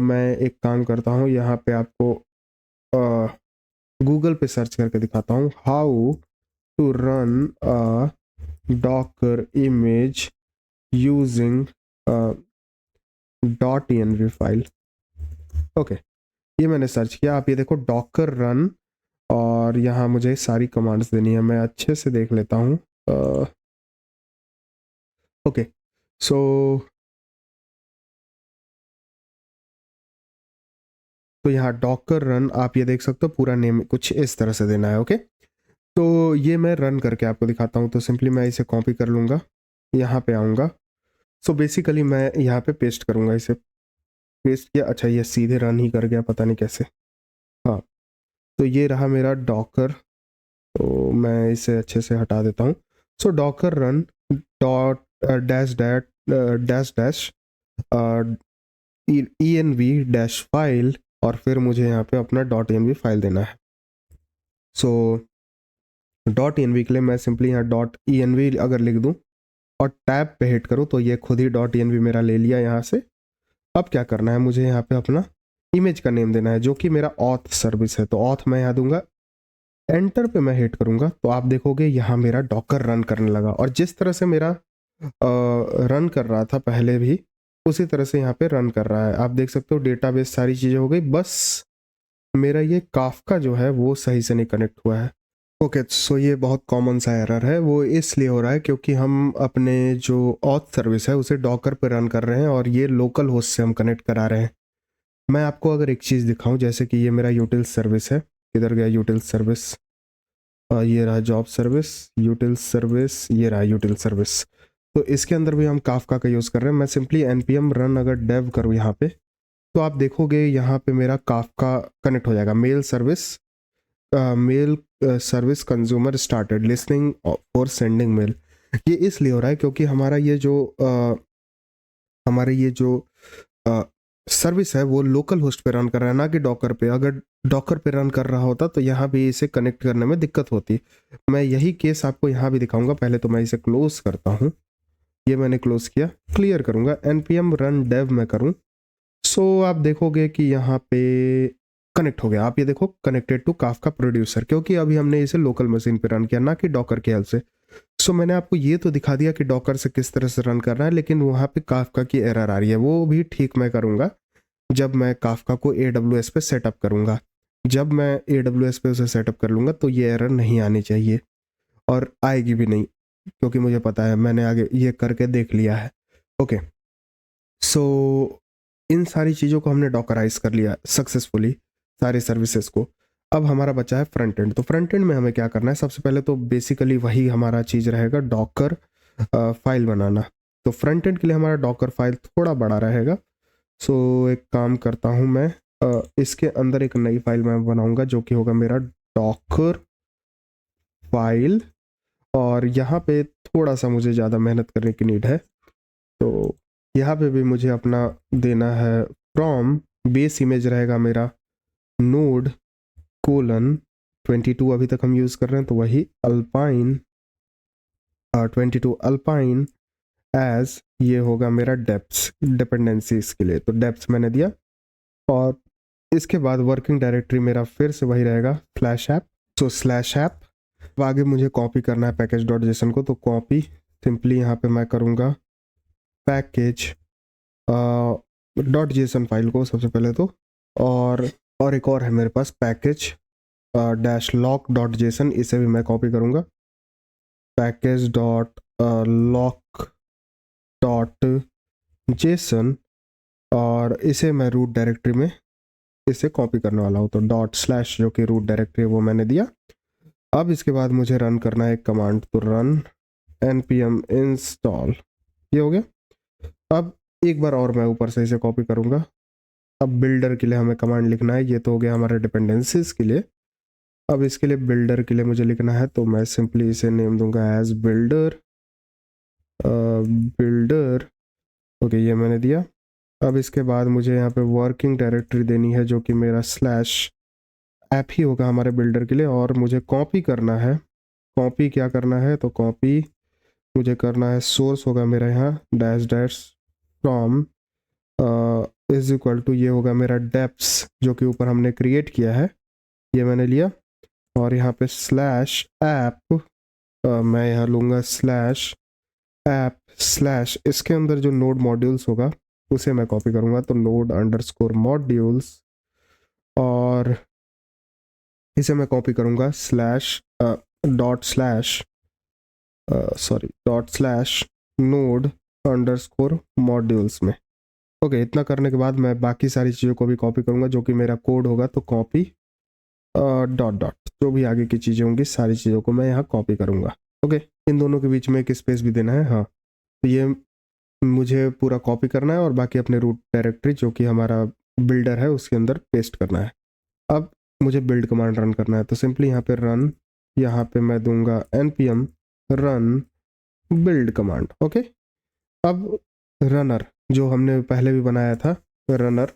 मैं एक काम करता हूँ, यहाँ पे आपको गूगल पे सर्च करके दिखाता हूँ, how to run a docker image using .env file. Okay, ये मैंने सर्च किया, आप ये देखो डॉकर रन, और यहाँ मुझे सारी कमांड्स देनी है, मैं अच्छे से देख लेता हूँ। ओके, सो तो यहाँ डॉकर रन, आप ये देख सकते हो पूरा नेम कुछ इस तरह से देना है। ओके, तो ये मैं रन करके आपको दिखाता हूँ। तो सिंपली मैं इसे कॉपी कर लूँगा, यहाँ पे आऊँगा। सो बेसिकली मैं यहाँ पे पेस्ट करूँगा, इसे पेस्ट किया, अच्छा ये सीधे रन ही कर गया, पता नहीं कैसे। हाँ, तो ये रहा मेरा डॉकर, तो मैं इसे अच्छे से हटा देता हूँ। So docker run dot dash dat dash dash env file, और फिर मुझे यहाँ पे अपना .env फाइल देना है। सो .env के लिए मैं सिंपली यहाँ .env अगर लिख दूँ और टैब पे हिट करूँ तो ये खुद ही .env मेरा ले लिया यहाँ से। अब क्या करना है, मुझे यहाँ पे अपना इमेज का नेम देना है जो कि मेरा ऑथ सर्विस है। तो ऑथ मैं यहाँ दूंगा, एंटर पे मैं हिट करूँगा तो आप देखोगे यहाँ मेरा डॉकर रन करने लगा, और जिस तरह से मेरा रन कर रहा था पहले भी उसी तरह से यहाँ पे रन कर रहा है। आप देख सकते हो डेटाबेस सारी चीज़ें हो गई, बस मेरा ये काफका जो है वो सही से नहीं कनेक्ट हुआ है। ओके, सो ये बहुत कॉमन सा एरर है, वो इसलिए हो रहा है क्योंकि हम अपने जो ऑथ सर्विस है उसे डॉकर पे रन कर रहे हैं और ये लोकल होस्ट से हम कनेक्ट करा रहे हैं। मैं आपको अगर एक चीज़ दिखाऊं, जैसे कि ये मेरा यूटिल सर्विस है, किधर गया यूटिल सर्विस, ये रहा जॉब सर्विस, यूटिल सर्विस, ये रहा यूटिल सर्विस। तो इसके अंदर भी हम काफका का यूज़ कर रहे हैं। मैं सिंपली npm रन अगर डेव करूँ यहाँ पे तो आप देखोगे यहाँ पे मेरा काफका कनेक्ट हो जाएगा, mail service mail service consumer started listening for sending mail. ये इसलिए हो रहा है क्योंकि हमारे ये जो सर्विस है वो लोकल होस्ट पे रन कर रहा है, ना कि डॉकर पे। अगर डॉकर पे रन कर रहा होता तो यहाँ भी इसे कनेक्ट करने में दिक्कत होती। मैं यही केस आपको यहाँ भी दिखाऊंगा। पहले तो मैं इसे क्लोज करता हूँ, ये मैंने क्लोज किया, क्लियर करूंगा, npm run dev मैं करूँ। सो आप देखोगे कि यहाँ पे कनेक्ट हो गया। आप ये देखो, कनेक्टेड टू काफका प्रोड्यूसर, क्योंकि अभी हमने इसे लोकल मशीन पे रन किया, ना कि डॉकर के हेल्प से। सो मैंने आपको ये तो दिखा दिया कि डॉकर से किस तरह से रन करना है, लेकिन वहाँ पे काफका की एरर आ रही है। वो भी ठीक मैं करूँगा जब मैं काफका को AWS पे सेटअप करूँगा। जब मैं AWS पे उसे सेटअप कर लूँगा तो ये एरर नहीं आनी चाहिए, और आएगी भी नहीं, क्योंकि मुझे पता है, मैंने आगे ये करके देख लिया है। ओके, सो इन सारी चीज़ों को हमने डॉकराइज कर लिया सक्सेसफुली, सारी सर्विसेज को। अब हमारा बचा है फ्रंट एंड। तो फ्रंट एंड में हमें क्या करना है? सबसे पहले तो बेसिकली वही हमारा चीज़ रहेगा, डॉकर फाइल बनाना। तो फ्रंट एंड के लिए हमारा डॉकर फाइल थोड़ा बड़ा रहेगा। सो एक काम करता हूँ मैं, इसके अंदर एक नई फाइल मैं बनाऊंगा जो कि होगा मेरा डॉकर फाइल। और यहाँ पे थोड़ा सा मुझे ज़्यादा मेहनत करने की नीड है, तो यहाँ पे भी मुझे अपना देना है फ्रॉम। बेस इमेज रहेगा मेरा नोड कोलन 22, अभी तक हम यूज़ कर रहे हैं, तो वही अल्पाइन 22 अल्पाइन एज, ये होगा मेरा डेप्स डिपेंडेंसीज के लिए। तो डेप्स मैंने दिया, और इसके बाद वर्किंग डायरेक्टरी मेरा फिर से वही रहेगा स्लैश ऐप। सो स्लैश ऐप, आगे मुझे कॉपी करना है पैकेज डॉट जेसन को, तो कॉपी सिंपली यहाँ पे मैं करूँगा पैकेज डॉट जेसन फाइल को सबसे पहले तो, और एक और है मेरे पास package dash lock dot JSON, इसे भी मैं कॉपी करूँगा package dot lock dot JSON, और इसे मैं रूट डायरेक्टरी में इसे कॉपी करने वाला हूँ। तो डॉट स्लैश जो कि रूट डायरेक्टरी है वो मैंने दिया। अब इसके बाद मुझे रन करना है एक कमांड, तो रन npm install, ये हो गया। अब एक बार और मैं ऊपर से इसे कॉपी करूँगा। अब बिल्डर के लिए हमें कमांड लिखना है, ये तो हो गया हमारे डिपेंडेंसीज के लिए। अब इसके लिए बिल्डर के लिए मुझे लिखना है, तो मैं सिंपली इसे नेम दूंगा एज बिल्डर। बिल्डर, ओके, ये मैंने दिया। अब इसके बाद मुझे यहाँ पे वर्किंग डायरेक्टरी देनी है जो कि मेरा स्लैश ऐप ही होगा हमारे बिल्डर के लिए, और मुझे कॉपी करना है। कॉपी क्या करना है? तो कॉपी मुझे करना है, सोर्स होगा मेरा यहाँ dash dash from is equal to, ये होगा मेरा डेप्स जो कि ऊपर हमने क्रिएट किया है, ये मैंने लिया। और यहाँ पे स्लैश ऐप, मैं यहाँ लूँगा स्लैश ऐप स्लैश, इसके अंदर जो नोड मॉड्यूल्स होगा उसे मैं कॉपी करूँगा, तो नोड अंडरस्कोर मॉड्यूल्स, और इसे मैं कॉपी करूँगा slash dot slash dot slash node underscore modules में। ओके, इतना करने के बाद मैं बाकी सारी चीज़ों को भी कॉपी करूँगा जो कि मेरा कोड होगा, तो कॉपी डॉट डॉट, जो भी आगे की चीज़ें होंगी सारी चीज़ों को मैं यहाँ कॉपी करूँगा। ओके, इन दोनों के बीच में एक स्पेस भी देना है, हाँ। तो ये मुझे पूरा कॉपी करना है, और बाकी अपने रूट डायरेक्टरी जो कि हमारा बिल्डर है उसके अंदर पेस्ट करना है। अब मुझे बिल्ड कमांड रन करना है, तो सिंपली यहाँ पे रन, यहाँ पे मैं दूंगा npm run build command. Okay, अब रनर जो हमने पहले भी बनाया था, रनर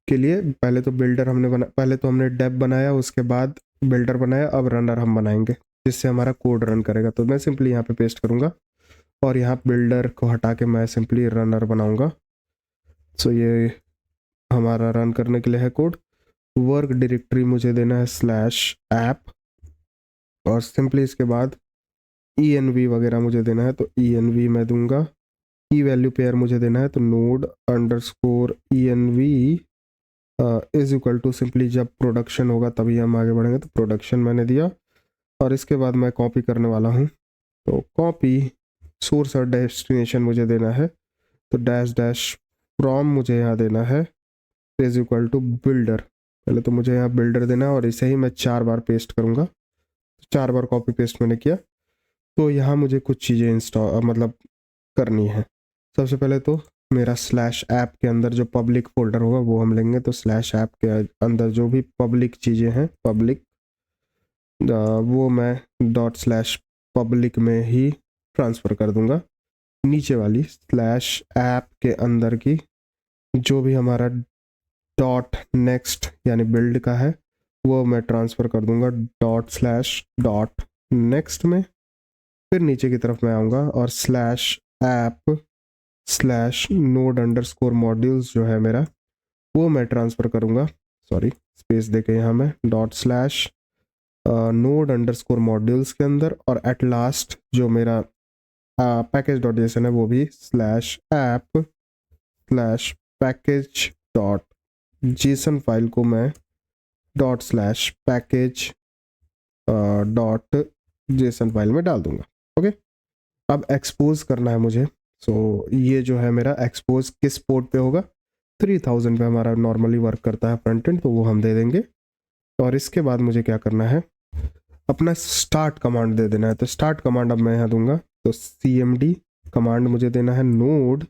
के लिए पहले तो बिल्डर हमने पहले तो हमने डेप बनाया, उसके बाद बिल्डर बनाया, अब रनर हम बनाएंगे जिससे हमारा कोड रन करेगा। तो मैं सिंपली यहाँ पे पेस्ट करूँगा, और यहाँ बिल्डर को हटा के मैं सिंपली रनर बनाऊँगा। सो ये हमारा रन करने के लिए है कोड। वर्क डायरेक्टरी मुझे देना है स्लैश ऐप, और सिंपली इसके बाद env वगैरह मुझे देना है, तो env मैं दूंगा। ई वैल्यू पेयर मुझे देना है, तो node underscore env is equal to, simply जब प्रोडक्शन होगा तभी हम आगे बढ़ेंगे, तो प्रोडक्शन मैंने दिया। और इसके बाद मैं कॉपी करने वाला हूँ, तो कॉपी सोर्स और डेस्टिनेशन मुझे देना है, तो डैश डैश फ्रॉम मुझे यहाँ देना है इज इक्वल टू बिल्डर। पहले तो मुझे यहाँ बिल्डर देना है, और इसे ही मैं 4 बार पेस्ट करूँगा। 4 बार कॉपी पेस्ट मैंने किया। तो यहाँ मुझे कुछ चीज़ें इंस्टॉल मतलब करनी है। सबसे पहले तो मेरा स्लैश ऐप के अंदर जो पब्लिक फोल्डर होगा वो हम लेंगे, तो स्लैश ऐप के अंदर जो भी पब्लिक चीज़ें हैं, पब्लिक वो मैं डॉट स्लैश पब्लिक में ही ट्रांसफ़र कर दूंगा। नीचे वाली स्लैश ऐप के अंदर की जो भी हमारा डॉट नेक्स्ट यानी बिल्ड का है वो मैं ट्रांसफ़र कर दूंगा डॉट स्लैश डॉट नेक्स्ट में। फिर नीचे की तरफ मैं आऊँगा और slash app slash node underscore modules जो है मेरा वो मैं ट्रांसफ़र करूँगा, सॉरी स्पेस दे के यहाँ मैं dot slash node underscore modules के अंदर, और एट लास्ट जो मेरा पैकेज डॉट जेसन है वो भी slash app slash package dot JSON file को मैं dot slash package dot JSON file में डाल दूंगा। ओके, अब एक्सपोज करना है मुझे। सो ये जो है मेरा एक्सपोज किस पोर्ट पे होगा, 3000 पे हमारा नॉर्मली वर्क करता है फ्रंट एंड, तो वो हम दे देंगे। और इसके बाद मुझे क्या करना है, अपना स्टार्ट कमांड दे देना है। तो स्टार्ट कमांड अब मैं यहाँ दूंगा, तो cmd कमांड मुझे देना है नोड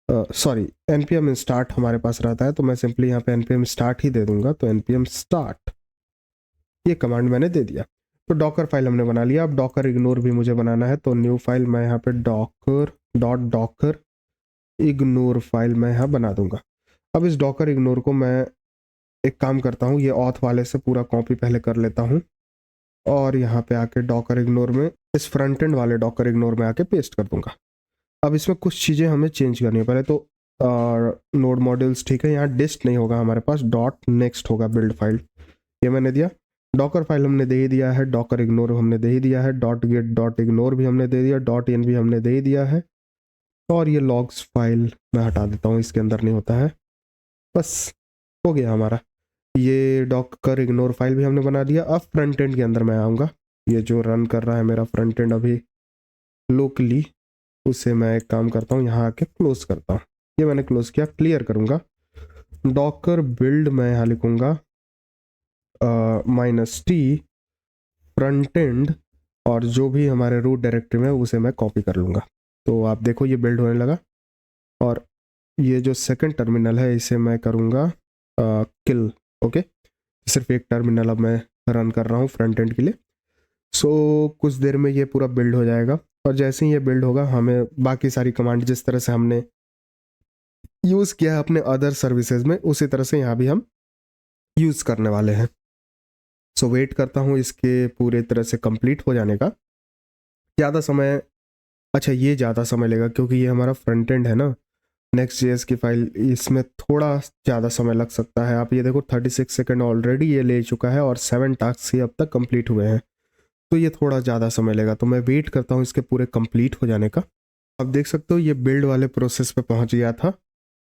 सॉरी npm स्टार्ट हमारे पास रहता है, तो मैं सिंपली यहाँ पे npm स्टार्ट ही दे दूंगा। तो npm स्टार्ट ये कमांड मैंने दे दिया। तो डॉकर फाइल हमने बना लिया। अब डॉकर इग्नोर भी मुझे बनाना है, तो न्यू फाइल मैं यहाँ पे Docker dot Docker ignore file मैं यहाँ बना दूंगा। अब इस डॉकर इग्नोर को मैं एक काम करता हूँ, ये ऑथ वाले से पूरा कॉपी पहले कर लेता हूँ और यहाँ पे आके डॉकर इग्नोर में इस फ्रंट एंड वाले डॉकर इग्नोर में आके पेस्ट कर दूंगा। अब इसमें कुछ चीज़ें हमें चेंज करनी है। पहले तो नोड मॉड्यूल्स ठीक है, यहाँ डिस्ट नहीं होगा हमारे पास, डॉट नेक्स्ट होगा बिल्ड फाइल, ये मैंने दिया। डॉकर फाइल हमने दे ही दिया है, डॉकर इग्नोर हमने दे ही दिया है, डॉट गेट डॉट इग्नोर भी हमने दे दिया, डॉट इन भी हमने दे ही दिया है। और ये लॉग्स फाइल मैं हटा देता हूँ, इसके अंदर नहीं होता है। बस हो गया हमारा, ये डॉकर इग्नोर फाइल भी हमने बना दिया। अब फ्रंट एंड के अंदर मैं आऊँगा, ये जो रन कर रहा है मेरा फ्रंट एंड अभी लोकली, उसे मैं एक काम करता हूँ, यहाँ आके क्लोज करता हूँ। ये मैंने क्लोज किया, क्लियर करूँगा। डॉकर बिल्ड मैं यहाँ लिखूँगा -t फ्रंट एंड, और जो भी हमारे रूट डायरेक्टरी में उसे मैं कॉपी कर लूँगा। तो आप देखो ये बिल्ड होने लगा। और ये जो सेकंड टर्मिनल है इसे मैं करूँगा किल। ओके, सिर्फ एक टर्मिनल अब मैं रन कर रहा हूँ फ्रंट एंड के लिए। सो कुछ देर में ये पूरा बिल्ड हो जाएगा, और जैसे ही ये बिल्ड होगा हमें बाकी सारी कमांड जिस तरह से हमने यूज़ किया है अपने अदर सर्विसेज में उसी तरह से यहाँ भी हम यूज़ करने वाले हैं। सो वेट करता हूँ इसके पूरे तरह से कंप्लीट हो जाने का। ज़्यादा समय, अच्छा ये ज़्यादा समय लेगा क्योंकि ये हमारा फ्रंट एंड है ना, नेक्स्ट जेएस की फाइल, इसमें थोड़ा ज़्यादा समय लग सकता है। आप ये देखो 36 सेकंड ऑलरेडी ये ले चुका है और 7 टास्क ही अब तक कंप्लीट हुए हैं, तो ये थोड़ा ज़्यादा समय लेगा। तो मैं वेट करता हूँ इसके पूरे कंप्लीट हो जाने का। आप देख सकते हो ये बिल्ड वाले प्रोसेस पे पहुँच गया था।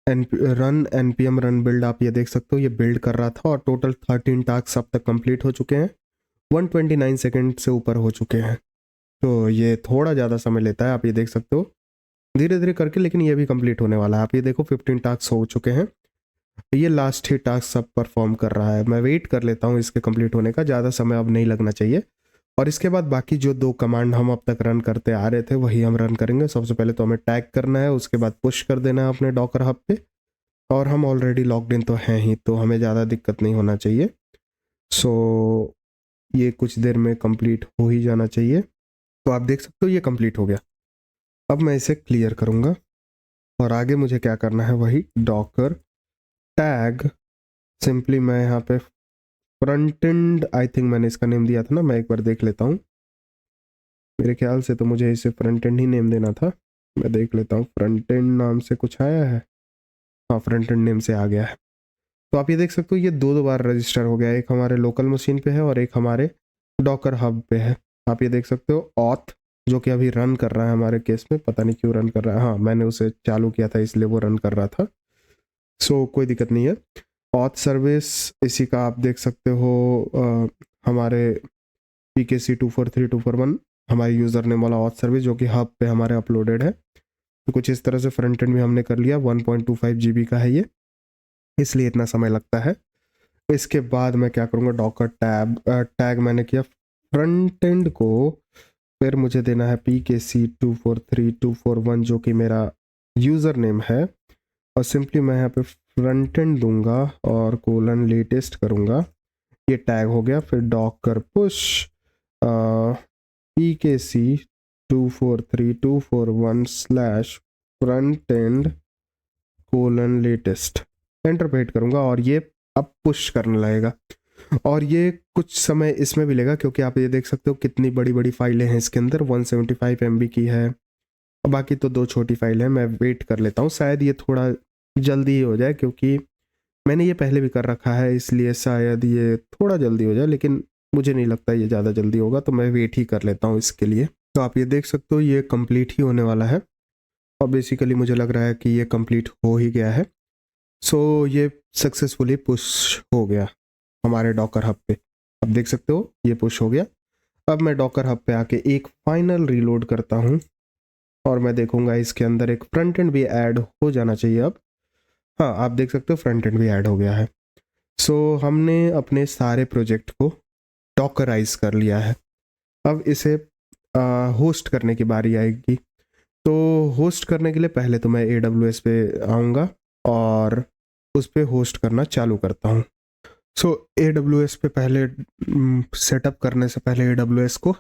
रन npm रन बिल्ड, आप ये देख सकते हो ये बिल्ड कर रहा था और टोटल 13 टास्क अब तक कंप्लीट हो चुके हैं, 129 सेकंड से ऊपर हो चुके हैं। तो ये थोड़ा ज़्यादा समय लेता है, आप ये देख सकते हो धीरे धीरे करके, लेकिन ये भी कंप्लीट होने वाला है। आप ये देखो 15 टास्क हो चुके हैं, ये लास्ट ही टास्क सब परफॉर्म कर रहा है। मैं वेट कर लेता हूँ इसके कंप्लीट होने का, ज़्यादा समय अब नहीं लगना चाहिए। और इसके बाद बाकी जो 2 कमांड हम अब तक रन करते आ रहे थे वही हम रन करेंगे। सबसे पहले तो हमें टैग करना है, उसके बाद पुश कर देना है अपने डॉकर हब पे, और हम ऑलरेडी लॉग्ड इन तो हैं ही, तो हमें ज़्यादा दिक्कत नहीं होना चाहिए। सो ये कुछ देर में कंप्लीट हो ही जाना चाहिए। तो आप देख सकते हो ये कंप्लीट हो गया। अब मैं इसे क्लियर करूँगा और आगे मुझे क्या करना है, वही डॉकर टैग, सिंपली मैं यहाँ पे फ्रंट एंड, आई थिंक मैंने इसका नेम दिया था ना, मैं एक बार देख लेता हूँ। मेरे ख्याल से तो मुझे इसे फ्रंट एंड ही नेम देना था, मैं देख लेता हूँ। फ्रंट एंड नाम से कुछ आया है, हाँ फ्रंट एंड नेम से आ गया है। तो आप ये देख सकते हो ये 2 बार रजिस्टर हो गया, एक हमारे लोकल मशीन पे है और एक हमारे डॉकर हब पे है। आप ये देख सकते हो ऑथ जो कि अभी रन कर रहा है हमारे केस में, पता नहीं क्यों रन कर रहा है, हाँ मैंने उसे चालू किया था इसलिए वो रन कर रहा था। सो कोई दिक्कत नहीं है। ऑथ सर्विस इसी का आप देख सकते हो, हमारे PKC243241 हमारे यूज़र नेम वाला ऑथ सर्विस जो कि हब पे हमारे अपलोडेड है। तो कुछ इस तरह से फ्रंट एंड भी हमने कर लिया, 1.25 GB का है ये, इसलिए इतना समय लगता है। इसके बाद मैं क्या करूँगा, डॉकर टैग मैंने किया फ्रंट एंड को, फिर मुझे देना है PKC243241 जो कि मेरा यूज़र नेम है, और सिंपली मैं यहाँ पे फ्रंट एंड दूंगा और कोलन लेटेस्ट करूँगा। ये टैग हो गया। फिर Docker push pkc 243241/frontend: enter पे हिट करूंगा और ये अब पुश करने लगेगा। और ये कुछ समय इसमें भी लेगा क्योंकि आप ये देख सकते हो कितनी बड़ी बड़ी फाइलें हैं इसके अंदर। 175 MB की है और बाकी तो 2 छोटी फाइल है। मैं वेट कर लेता हूँ, शायद ये थोड़ा जल्दी ही हो जाए क्योंकि मैंने ये पहले भी कर रखा है, इसलिए शायद ये थोड़ा जल्दी हो जाए, लेकिन मुझे नहीं लगता ये ज़्यादा जल्दी होगा, तो मैं वेट ही कर लेता हूँ इसके लिए। तो आप ये देख सकते हो ये कंप्लीट ही होने वाला है और बेसिकली मुझे लग रहा है कि ये कंप्लीट हो ही गया है। सो ये सक्सेसफुली पुश हो गया हमारे डॉकर हब पे। अब देख सकते हो ये पुश हो गया। अब मैं डॉकर हब पे आके एक फाइनल रीलोड करता हूँ और मैं देखूंगा इसके अंदर एक फ्रंट एंड भी ऐड हो जाना चाहिए अब। हाँ, आप देख सकते हो फ्रंट एंड भी ऐड हो गया है। सो हमने अपने सारे प्रोजेक्ट को डॉकराइज कर लिया है। अब इसे होस्ट करने की बारी आएगी। तो होस्ट करने के लिए पहले तो मैं AWS पे आऊँगा और उस पर होस्ट करना चालू करता हूँ। सो AWS पे पहले सेटअप करने से पहले AWS को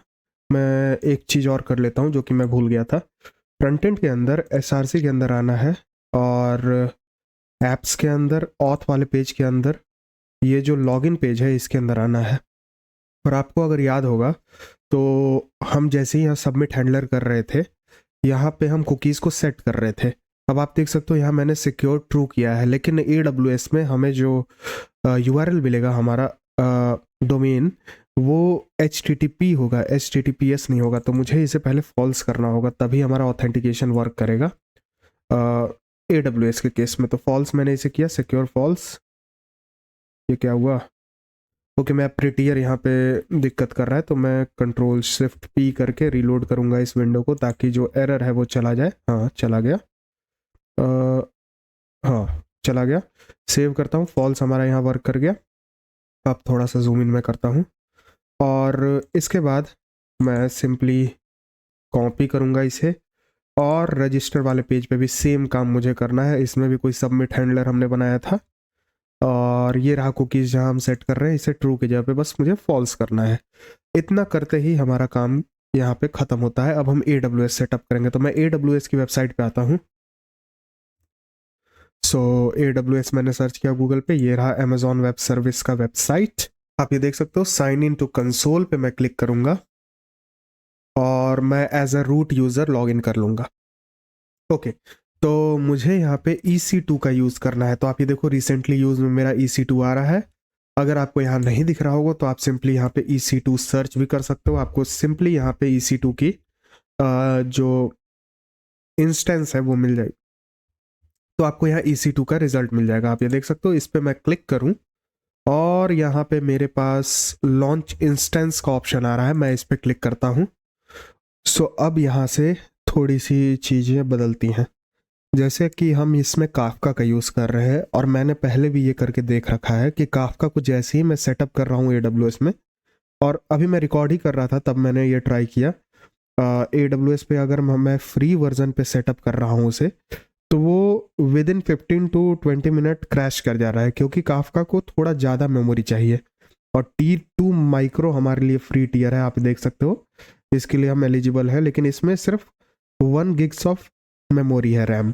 मैं एक चीज़ और कर लेता हूँ जो कि मैं भूल गया था। फ्रंट एंड के अंदर SRC के अंदर आना है और ऐप्स के अंदर ऑथ वाले पेज के अंदर ये जो लॉगिन पेज है इसके अंदर आना है। और आपको अगर याद होगा तो हम जैसे ही यहाँ सबमिट हैंडलर कर रहे थे, यहाँ पे हम कुकीज़ को सेट कर रहे थे। अब आप देख सकते हो यहाँ मैंने सिक्योर ट्रू किया है, लेकिन AWS में हमें जो URL मिलेगा हमारा डोमेन वो HTTP होगा, HTTPS नहीं होगा। तो मुझे इसे पहले फॉल्स करना होगा, तभी हमारा ऑथेंटिकेशन वर्क करेगा AWS के केस में। तो फॉल्स मैंने इसे किया, सिक्योर फॉल्स। ये क्या हुआ? ओके, मैं प्रिटियर यहाँ पे दिक्कत कर रहा है तो मैं Ctrl+Shift+P करके रीलोड करूँगा इस विंडो को ताकि जो एरर है वो चला जाए। हाँ, चला गया। हाँ, चला गया। सेव करता हूँ, फॉल्स हमारा यहाँ वर्क कर गया। अब थोड़ा सा जूम इन में करता हूँ और इसके बाद मैं सिंपली कॉपी करूँगा इसे और रजिस्टर वाले पेज पे भी सेम काम मुझे करना है। इसमें भी कोई सबमिट हैंडलर हमने बनाया था और ये रहा कुकीज़ जहाँ हम सेट कर रहे हैं, इसे ट्रू की जगह पे बस मुझे फॉल्स करना है। इतना करते ही हमारा काम यहाँ पे ख़त्म होता है। अब हम AWS सेटअप करेंगे, तो मैं AWS की वेबसाइट पे आता हूँ। सो AWS मैंने सर्च किया गूगल पे, ये रहा Amazon वेब सर्विस का वेबसाइट। आप ये देख सकते हो, साइन इन टू कंसोल पे मैं क्लिक करूँगा और मैं as a root user log in कर लूँगा। ओके, तो मुझे यहाँ पे EC2 का यूज़ करना है। तो आप ये देखो रिसेंटली यूज़ में मेरा EC2 आ रहा है। अगर आपको यहाँ नहीं दिख रहा होगा तो आप सिंपली यहाँ पे EC2 सर्च भी कर सकते हो। आपको सिंपली यहाँ पे EC2 की जो इंस्टेंस है वो मिल जाएगी। तो आपको यहाँ EC2 का रिजल्ट मिल जाएगा। आप ये देख सकते हो, इस पर मैं क्लिक करूँ और यहाँ पे मेरे पास लॉन्च इंस्टेंस का ऑप्शन आ रहा है। मैं इस पर क्लिक करता हूँ। सो अब यहाँ से थोड़ी सी चीज़ें बदलती हैं, जैसे कि हम इसमें काफका का यूज़ कर रहे हैं और मैंने पहले भी ये करके देख रखा है कि काफका को जैसे ही मैं सेटअप कर रहा हूँ AWS में, और अभी मैं रिकॉर्ड ही कर रहा था तब मैंने ये ट्राई किया AWS पे, अगर मैं फ्री वर्जन पे सेटअप कर रहा हूँ उसे, तो वो with in 15 to 20 minute crash कर जा रहा है क्योंकि काफका को थोड़ा ज़्यादा मेमोरी चाहिए। और T2 माइक्रो हमारे लिए फ्री टियर है, आप देख सकते हो, इसके लिए हम एलिजिबल है, लेकिन इसमें सिर्फ 1 gigs ऑफ मेमोरी है, रैम,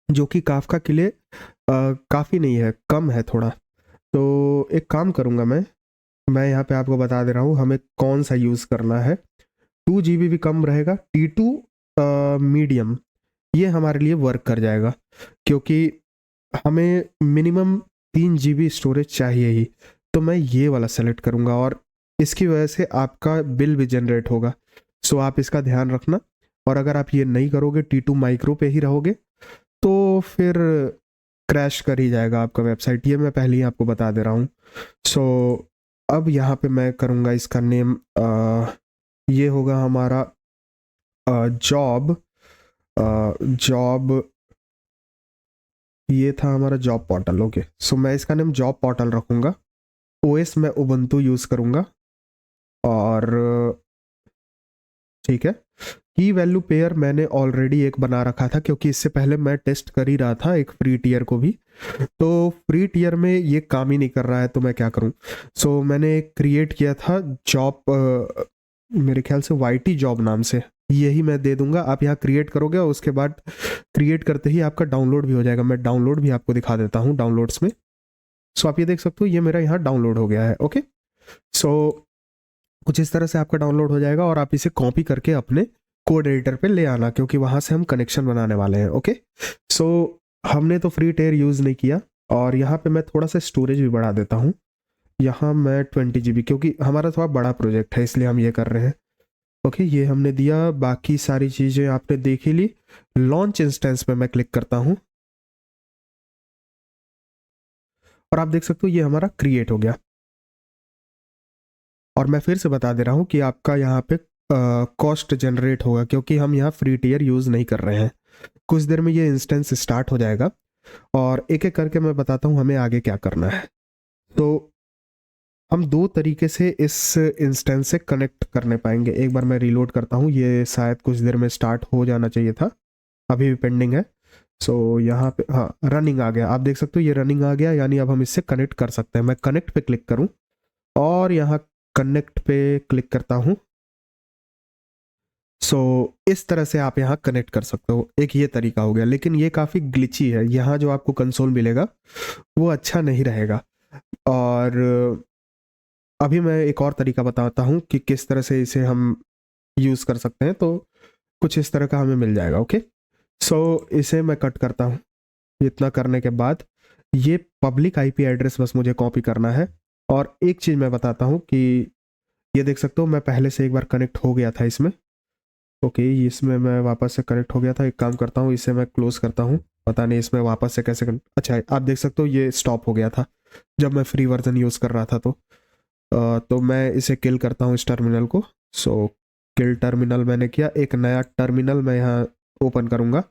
जो कि काफका के लिए काफ़ी नहीं है, कम है थोड़ा। तो एक काम करूँगा मैं यहाँ पे आपको बता दे रहा हूँ हमें कौन सा यूज़ करना है। 2 GB भी कम रहेगा। T2 मीडियम ये हमारे लिए वर्क कर जाएगा क्योंकि हमें मिनिमम 3 GB स्टोरेज चाहिए ही। तो मैं ये वाला सेलेक्ट करूँगा और इसकी वजह से आपका बिल भी जनरेट होगा। सो आप इसका ध्यान रखना। और अगर आप ये नहीं करोगे, T2 माइक्रो पे ही रहोगे, तो फिर क्रैश कर ही जाएगा आपका वेबसाइट। ये मैं पहले ही आपको बता दे रहा हूँ। सो अब यहाँ पे मैं करूँगा इसका नेम, ये होगा हमारा जॉब ये था हमारा जॉब पोर्टल। ओके, सो मैं इसका नेम जॉब पोर्टल रखूँगा। OS मैं उबंटू यूज़ करूँगा और ठीक है। की वैल्यू पेयर मैंने ऑलरेडी एक बना रखा था, क्योंकि इससे पहले मैं टेस्ट कर ही रहा था एक फ्री टियर को भी, तो फ्री टियर में ये काम ही नहीं कर रहा है, तो मैं क्या करूं। सो मैंने एक क्रिएट किया था जॉब, मेरे ख्याल से वाईटी जॉब नाम से, यही मैं दे दूंगा। आप यहाँ क्रिएट करोगे और उसके बाद क्रिएट करते ही आपका डाउनलोड भी हो जाएगा। मैं डाउनलोड भी आपको दिखा देता हूँ डाउनलोड्स में। सो आप ये देख सकते हो ये मेरा यहाँ डाउनलोड हो गया है। ओके, सो कुछ इस तरह से आपका डाउनलोड हो जाएगा और आप इसे कॉपी करके अपने कोड एडिटर पे ले आना, क्योंकि वहां से हम कनेक्शन बनाने वाले हैं। ओके, सो हमने तो फ्री टेयर यूज़ नहीं किया, और यहाँ पे मैं थोड़ा सा स्टोरेज भी बढ़ा देता हूँ। यहाँ मैं 20 GB, क्योंकि हमारा थोड़ा बड़ा प्रोजेक्ट है इसलिए हम ये कर रहे हैं। ओके, ये हमने दिया, बाकी सारी चीज़ें आपने देख ही ली। लॉन्च इंस्टेंस पे मैं क्लिक करता हूँ और आप देख सकते हो ये हमारा क्रिएट हो गया। और मैं फिर से बता दे रहा हूँ कि आपका यहाँ पे कॉस्ट जनरेट होगा, क्योंकि हम यहाँ फ्री टियर यूज़ नहीं कर रहे हैं। कुछ देर में ये इंस्टेंस स्टार्ट हो जाएगा और एक एक करके मैं बताता हूँ हमें आगे क्या करना है। तो हम दो तरीके से इस इंस्टेंस से कनेक्ट करने पाएंगे। एक बार मैं रीलोड करता हूँ, ये शायद कुछ देर में स्टार्ट हो जाना चाहिए था, अभी भी पेंडिंग है। सो यहाँ पे हाँ रनिंग आ गया, आप देख सकते हो ये रनिंग आ गया, यानी अब हम इससे कनेक्ट कर सकते हैं। मैं कनेक्ट पे क्लिक करूँ और यहाँ कनेक्ट पे क्लिक करता हूँ। सो इस तरह से आप यहाँ कनेक्ट कर सकते हो। एक ये तरीका हो गया, लेकिन ये काफ़ी ग्लिची है। यहाँ जो आपको कंसोल मिलेगा वो अच्छा नहीं रहेगा। और अभी मैं एक और तरीका बताता हूँ कि किस तरह से इसे हम यूज़ कर सकते हैं। तो कुछ इस तरह का हमें मिल जाएगा। ओके, सो इसे मैं कट करता हूँ। इतना करने के बाद ये पब्लिक आईपी एड्रेस बस मुझे कॉपी करना है। और एक चीज़ मैं बताता हूँ कि ये देख सकते हो मैं पहले से एक बार कनेक्ट हो गया था इसमें। ओके, इसमें मैं वापस से कनेक्ट हो गया था। एक काम करता हूँ, इसे मैं क्लोज करता हूँ। पता नहीं इसमें वापस से कैसे अच्छा आप देख सकते हो ये स्टॉप हो गया था जब मैं फ्री वर्जन यूज़ कर रहा था। तो मैं इसे किल करता हूँ इस टर्मिनल को। सो किल टर्मिनल मैंने किया, एक नया टर्मिनल मैं यहाँ ओपन करूँगा।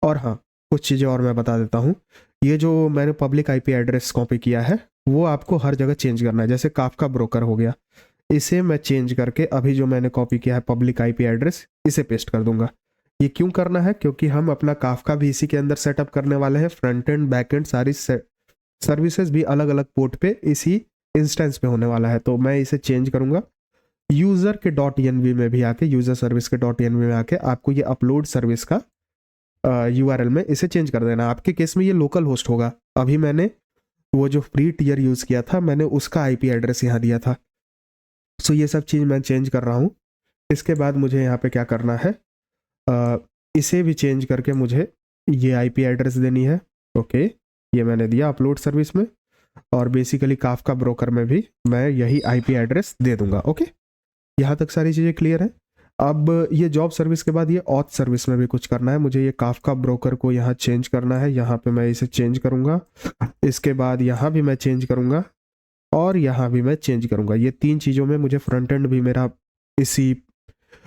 और हाँ, कुछ चीज़ें और मैं बता देता हूँ। ये जो मैंने पब्लिक आईपी एड्रेस कॉपी किया है वो आपको हर जगह चेंज करना है। जैसे काफका ब्रोकर हो गया, इसे मैं चेंज करके अभी जो मैंने कॉपी किया है पब्लिक आईपी एड्रेस, इसे पेस्ट कर दूंगा। ये क्यों करना है? क्योंकि हम अपना काफका भी इसी के अंदर सेटअप करने वाले हैं। फ्रंट एंड बैक एंड सारी सर्विसेज भी अलग अलग पोर्ट पे इसी इंस्टेंस पे होने वाला है। तो मैं इसे चेंज करूंगा। यूजर के .env में भी आके, यूजर सर्विस के .env में आके आपको ये अपलोड सर्विस का URL में इसे चेंज कर देना। आपके केस में ये लोकल होस्ट होगा। अभी मैंने वो जो फ्री टियर यूज़ किया था मैंने उसका आईपी एड्रेस यहाँ दिया था। सो ये सब चीज़ मैं चेंज कर रहा हूँ। इसके बाद मुझे यहाँ पे क्या करना है, इसे भी चेंज करके मुझे ये आईपी एड्रेस देनी है। ओके, ये मैंने दिया अपलोड सर्विस में, और बेसिकली काफका ब्रोकर में भी मैं यही आईपी एड्रेस दे दूंगा। ओके, यहाँ तक सारी चीज़ें क्लियर है। अब ये जॉब सर्विस के बाद ये ऑथ सर्विस में भी कुछ करना है मुझे। ये काफका ब्रोकर को यहाँ चेंज करना है, यहाँ पे मैं इसे चेंज करूँगा। इसके बाद यहाँ भी मैं चेंज करूँगा और यहाँ भी मैं चेंज करूँगा। ये तीन चीज़ों में मुझे फ्रंट एंड भी मेरा इसी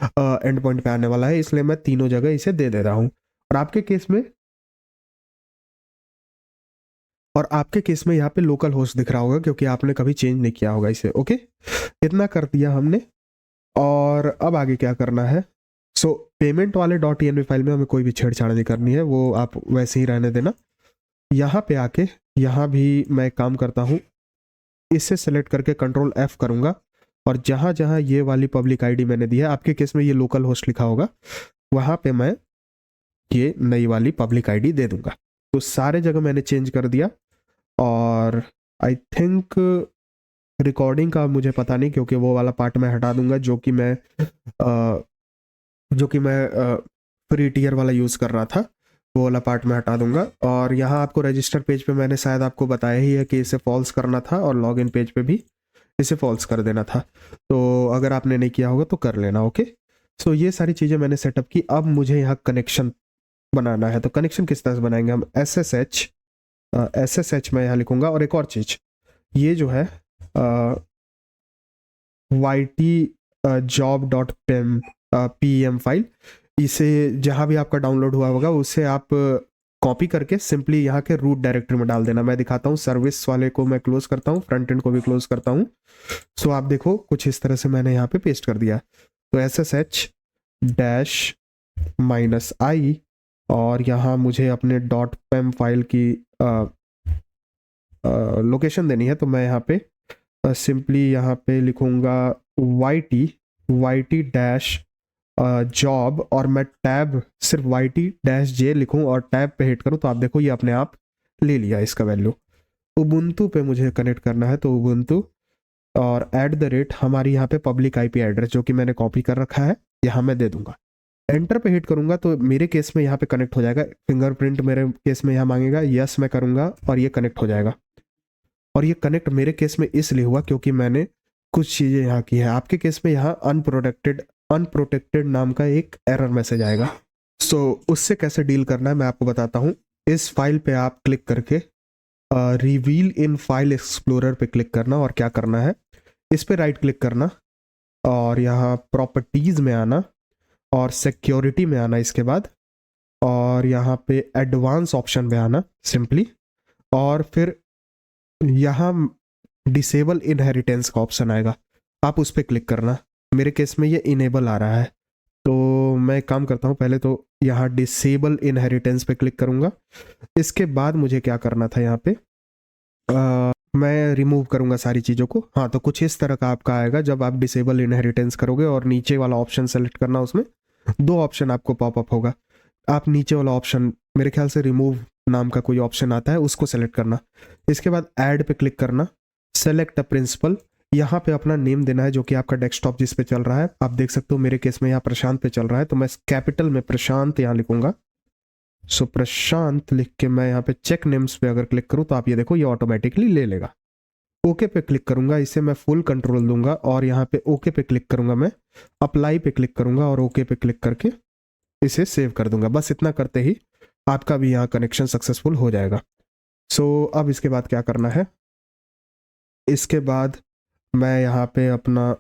एंड पॉइंट पे आने वाला है, इसलिए मैं तीनों जगह इसे दे रहा हूँ। और आपके केस में यहाँ पे लोकल होस्ट दिख रहा होगा, क्योंकि आपने कभी चेंज नहीं किया होगा इसे। ओके, इतना कर दिया हमने। और अब आगे क्या करना है, सो पेमेंट वाले .env फाइल में हमें कोई भी छेड़छाड़ नहीं करनी है, वो आप वैसे ही रहने देना। यहाँ पे आके यहाँ भी मैं काम करता हूँ, इसे सेलेक्ट करके कंट्रोल F करूँगा, और जहाँ जहाँ ये वाली पब्लिक आईडी मैंने दी है, आपके केस में ये लोकल होस्ट लिखा होगा, वहाँ पे मैं ये नई वाली पब्लिक आईडी दे दूंगा। तो सारे जगह मैंने चेंज कर दिया। और आई थिंक रिकॉर्डिंग का मुझे पता नहीं, क्योंकि वो वाला पार्ट मैं हटा दूंगा जो कि मैं फ्री टियर वाला यूज़ कर रहा था, वो वाला पार्ट मैं हटा दूंगा। और यहाँ आपको रजिस्टर पेज पे मैंने शायद आपको बताया ही है कि इसे फॉल्स करना था, और लॉगिन पेज पे भी इसे फॉल्स कर देना था। तो अगर आपने नहीं किया होगा तो कर लेना। ओके, सो ये सारी चीज़ें मैंने सेटअप की। अब मुझे यहाँ कनेक्शन बनाना है। तो कनेक्शन किस तरह से बनाएंगे हम, SSH मैं यहाँ लिखूंगा। और एक और चीज़, ये जो है yt job.pem फाइल, इसे जहाँ भी आपका डाउनलोड हुआ होगा उसे आप कॉपी करके सिंपली यहाँ के रूट डायरेक्टरी में डाल देना। मैं दिखाता हूँ, सर्विस वाले को मैं क्लोज करता हूँ, फ्रंट एंड को भी क्लोज करता हूँ। सो आप देखो कुछ इस तरह से मैंने यहाँ पे पेस्ट कर दिया। तो SSH डैश -i, और यहाँ मुझे अपने .pem फाइल की लोकेशन देनी है, तो मैं यहाँ पे सिंपली यहाँ पे लिखूँगा yt डैश जॉब, और मैं टैब सिर्फ yt-j लिखूँ और टैब पे हिट करूँ तो आप देखो ये अपने आप ले लिया इसका वैल्यू। उबुंटू पे मुझे कनेक्ट करना है, तो उबुंटू और @ हमारी यहाँ पे पब्लिक आईपी एड्रेस जो कि मैंने कॉपी कर रखा है यहाँ मैं दे दूंगा। एंटर पे हिट करूंगा तो मेरे केस में यहाँ पे कनेक्ट हो जाएगा। फिंगरप्रिंट मेरे केस में यहाँ मांगेगा, यस मैं करूंगा और ये कनेक्ट हो जाएगा। और ये कनेक्ट मेरे केस में इसलिए हुआ क्योंकि मैंने कुछ चीज़ें यहाँ की है। आपके केस में यहाँ अनप्रोटेक्टेड नाम का एक एरर मैसेज आएगा। सो उससे कैसे डील करना है मैं आपको बताता हूँ। इस फाइल पे आप क्लिक करके रिवील इन फाइल एक्सप्लोरर पे क्लिक करना, और क्या करना है इस पे राइट क्लिक करना और यहाँ प्रॉपर्टीज़ में आना और सिक्योरिटी में आना, इसके बाद और यहाँ पे एडवांस ऑप्शन में आना सिंपली, और फिर यहाँ डिसेबल इनहेरिटेंस का ऑप्शन आएगा, आप उस पर क्लिक करना। मेरे केस में ये इनेबल आ रहा है, तो मैं एक काम करता हूँ, पहले तो यहाँ डिसेबल इनहेरिटेंस पे क्लिक करूँगा। इसके बाद मुझे क्या करना था यहाँ पे मैं रिमूव करूँगा सारी चीज़ों को। हाँ, तो कुछ इस तरह का आपका आएगा जब आप डिसेबल इनहेरिटेंस करोगे, और नीचे वाला ऑप्शन सेलेक्ट करना, उसमें 2 ऑप्शन आपको पॉपअप होगा। आप नीचे वाला ऑप्शन, मेरे ख्याल से रिमूव नाम का कोई ऑप्शन आता है, उसको सेलेक्ट करना। इसके बाद ऐड पे क्लिक करना, सेलेक्ट अ प्रिंसिपल, यहाँ पे अपना नेम देना है जो कि आपका डेस्कटॉप जिस पे चल रहा है। आप देख सकते हो मेरे केस में यहाँ प्रशांत पे चल रहा है, तो मैं कैपिटल में प्रशांत यहाँ लिखूंगा। सो प्रशांत लिख के मैं यहाँ पे चेक नेम्स पे अगर क्लिक करूँ तो आप ये देखो ये ऑटोमेटिकली ले लेगा। ओके पे क्लिक करूंगा, इसे मैं फुल कंट्रोल दूंगा और यहाँ पे ओके पे क्लिक करूंगा, मैं अप्लाई पे क्लिक करूंगा और ओके पे क्लिक करके इसे सेव कर दूंगा। बस इतना करते ही आपका भी यहाँ कनेक्शन सक्सेसफुल हो जाएगा। सो अब इसके बाद क्या करना है, इसके बाद मैं यहाँ पे अपना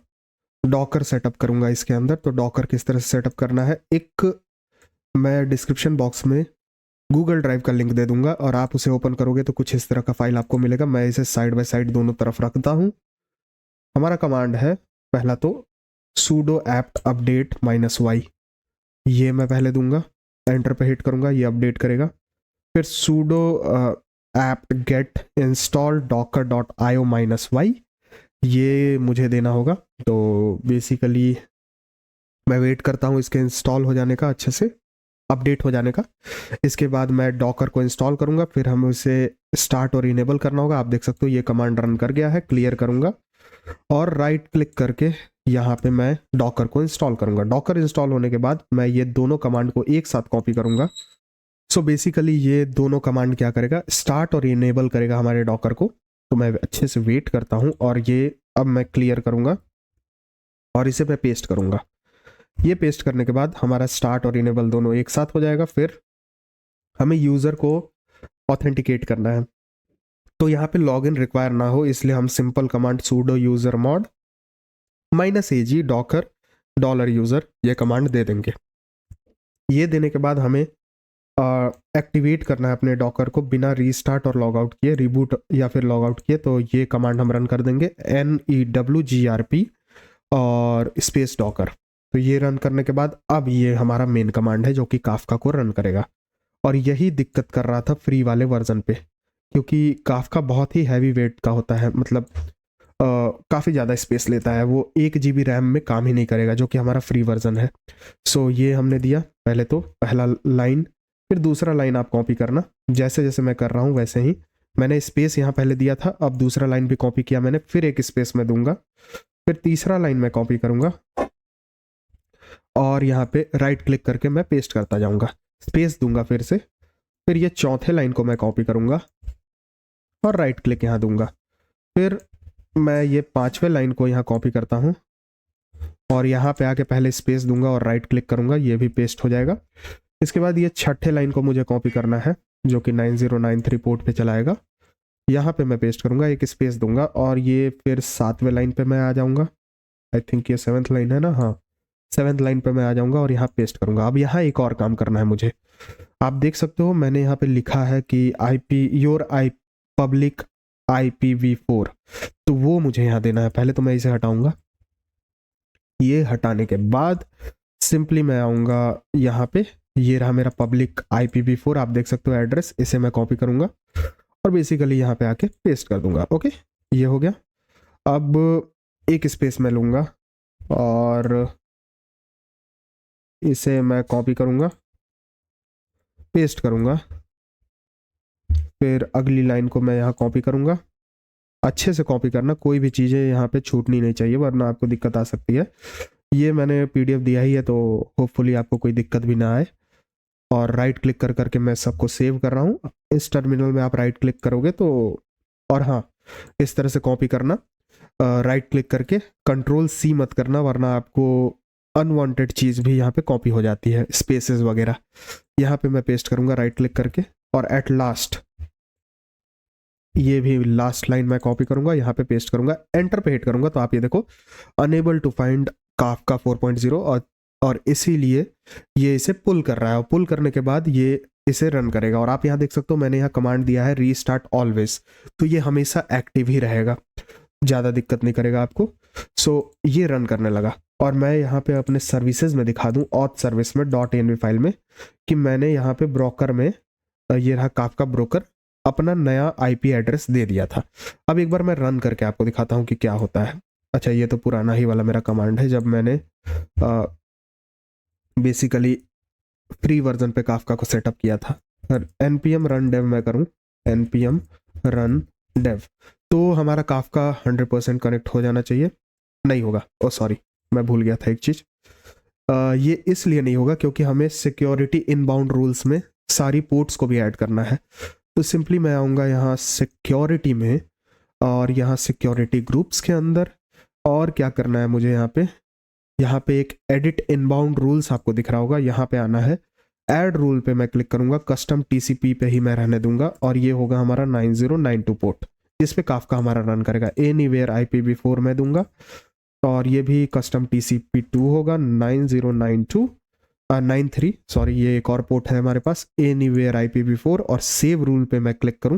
डॉकर सेटअप करूंगा इसके अंदर। तो डॉकर किस तरह से सेटअप करना है, एक मैं डिस्क्रिप्शन बॉक्स में गूगल ड्राइव का लिंक दे दूंगा और आप उसे ओपन करोगे तो कुछ इस तरह का फाइल आपको मिलेगा। मैं इसे साइड बाय साइड दोनों तरफ रखता हूँ। हमारा कमांड है पहला तो sudo apt update -y, ये मैं पहले दूंगा, एंटर पे हिट करूंगा, ये अपडेट करेगा। फिर sudo apt get install docker.io -y, ये मुझे देना होगा। तो बेसिकली मैं वेट करता हूँ इसके इंस्टॉल हो जाने का, अच्छे से अपडेट हो जाने का। इसके बाद मैं डॉकर को इंस्टॉल करूंगा, फिर हम उसे स्टार्ट और इनेबल करना होगा। आप देख सकते हो ये कमांड रन कर गया है। क्लियर करूंगा और राइट क्लिक करके यहाँ पे मैं डॉकर को इंस्टॉल करूंगा। डॉकर इंस्टॉल होने के बाद मैं ये दोनों कमांड को एक साथ कॉपी करूंगा। सो बेसिकली ये दोनों कमांड क्या करेगा, स्टार्ट और इनेबल करेगा हमारे डॉकर को। तो मैं अच्छे से वेट करता हूँ और ये अब मैं क्लियर करूंगा और इसे मैं पेस्ट करूंगा। ये पेस्ट करने के बाद हमारा स्टार्ट और इनेबल दोनों एक साथ हो जाएगा। फिर हमें यूज़र को ऑथेंटिकेट करना है, तो यहाँ पे लॉगिन रिक्वायर ना हो इसलिए हम simple command sudo user mod -ag docker $user ये कमांड दे देंगे। ये देने के बाद हमें एक्टिवेट करना है अपने डॉकर को बिना रीस्टार्ट और लॉग आउट किए, रिबूट या फिर लॉग आउट किए। तो ये कमांड हम रन कर देंगे NEWGRP और स्पेस डॉकर। तो ये रन करने के बाद अब ये हमारा मेन कमांड है जो कि काफका को रन करेगा। और यही दिक्कत कर रहा था फ्री वाले वर्जन पे, क्योंकि काफका बहुत ही हैवी वेट का होता है, मतलब काफ़ी ज़्यादा स्पेस लेता है। वो 1 GB रैम में काम ही नहीं करेगा, जो कि हमारा फ्री वर्जन है। सो ये हमने दिया, पहले तो पहला लाइन, फिर दूसरा लाइन आप कॉपी करना जैसे जैसे मैं कर रहा हूँ वैसे ही। मैंने स्पेस यहाँ पहले दिया था, अब दूसरा लाइन भी कॉपी किया मैंने, फिर एक स्पेस में दूंगा, फिर तीसरा लाइन में कॉपी करूंगा और यहाँ पे राइट क्लिक करके मैं पेस्ट करता जाऊंगा, स्पेस दूंगा फिर से। फिर ये चौथे लाइन को मैं कॉपी करूंगा और राइट क्लिक यहाँ दूंगा। फिर मैं ये 5वें लाइन को यहाँ कॉपी करता हूँ और यहाँ पे आके पहले स्पेस दूंगा और राइट क्लिक करूंगा, ये भी पेस्ट हो जाएगा। इसके बाद ये 6ठे लाइन को मुझे कॉपी करना है जो कि 9093 पोर्ट पे चलाएगा। यहाँ पे मैं पेस्ट करूंगा, एक स्पेस दूंगा और ये फिर 7वें लाइन पे मैं आ जाऊंगा। आई थिंक ये 7th लाइन है ना, हाँ 7th लाइन पे मैं आ जाऊंगा और यहाँ पेस्ट करूंगा। अब यहाँ एक और काम करना है मुझे, आप देख सकते हो मैंने यहाँ पे लिखा है कि पब्लिक IPv4, तो वो मुझे यहाँ देना है। पहले तो मैं इसे हटाऊंगा, ये हटाने के बाद सिंपली मैं आऊँगा यहाँ पे, ये रहा मेरा पब्लिक IPv4, आप देख सकते हो एड्रेस, इसे मैं कॉपी करूँगा और बेसिकली यहाँ पे आके पेस्ट कर दूंगा। ओके, ये हो गया। अब एक स्पेस मैं लूँगा और इसे मैं कॉपी करूँगा, पेस्ट करूँगा, फिर अगली लाइन को मैं यहाँ कॉपी करूँगा। अच्छे से कॉपी करना, कोई भी चीज़ें यहाँ पे छूटनी नहीं चाहिए वरना आपको दिक्कत आ सकती है। ये मैंने PDF दिया ही है तो होपफुली आपको कोई दिक्कत भी ना आए। और राइट क्लिक कर करके मैं सबको सेव कर रहा हूँ। इस टर्मिनल में आप राइट क्लिक करोगे तो, और हाँ, इस तरह से कॉपी करना, राइट क्लिक करके Ctrl+C मत करना वरना आपको अनवांटेड चीज़ भी यहाँ पे कॉपी हो जाती है, स्पेसेस वगैरह। यहाँ पे मैं पेस्ट करूँगा राइट क्लिक करके और एट लास्ट ये भी लास्ट लाइन मैं कॉपी करूँगा, यहाँ पे पेस्ट करूँगा, एंटर पे हिट करूँगा तो आप ये देखो अनेबल टू फाइंड काफका 4.0 और इसीलिए ये इसे पुल कर रहा है और पुल करने के बाद ये इसे रन करेगा। और आप यहाँ देख सकते हो मैंने यहाँ कमांड दिया है रीस्टार्ट ऑलवेज, तो ये हमेशा एक्टिव ही रहेगा, ज़्यादा दिक्कत नहीं करेगा आपको। सो ये रन करने लगा और मैं यहाँ पे अपने सर्विसेज में दिखा दूँ, ऑथ सर्विस में .env फाइल में, कि मैंने यहाँ पे ब्रोकर में, ये रहा काफका ब्रोकर, अपना नया IP एड्रेस दे दिया था। अब एक बार मैं रन करके आपको दिखाता हूँ कि क्या होता है। अच्छा, ये तो पुराना ही वाला मेरा कमांड है, जब मैंने बेसिकली फ्री वर्जन पे काफका को सेटअप किया था। npm run dev मैं करूँ, npm run dev, तो हमारा काफका 100% कनेक्ट हो जाना चाहिए। नहीं होगा, ओ सॉरी, मैं भूल गया था एक चीज़। ये इसलिए नहीं होगा क्योंकि हमें सिक्योरिटी इनबाउंड रूल्स में सारी पोर्ट्स को भी ऐड करना है। तो सिंपली मैं आऊँगा यहाँ सिक्योरिटी में और यहाँ सिक्योरिटी ग्रुप्स के अंदर, और क्या करना है मुझे यहाँ पे एक एडिट इनबाउंड रूल्स आपको दिख रहा होगा, यहाँ पे आना है, ऐड रूल पे मैं क्लिक करूंगा, कस्टम TCP पे ही मैं रहने दूंगा और ये होगा हमारा 9092 पोर्ट, जिस पे काफका हमारा रन करेगा। एनीवेयर IPv4 मैं दूंगा और ये भी कस्टम TCP2 होगा, 9092 93, सॉरी ये एक और पोर्ट है हमारे पास, एनीवेयर IPv4, और सेव रूल पे मैं क्लिक करूं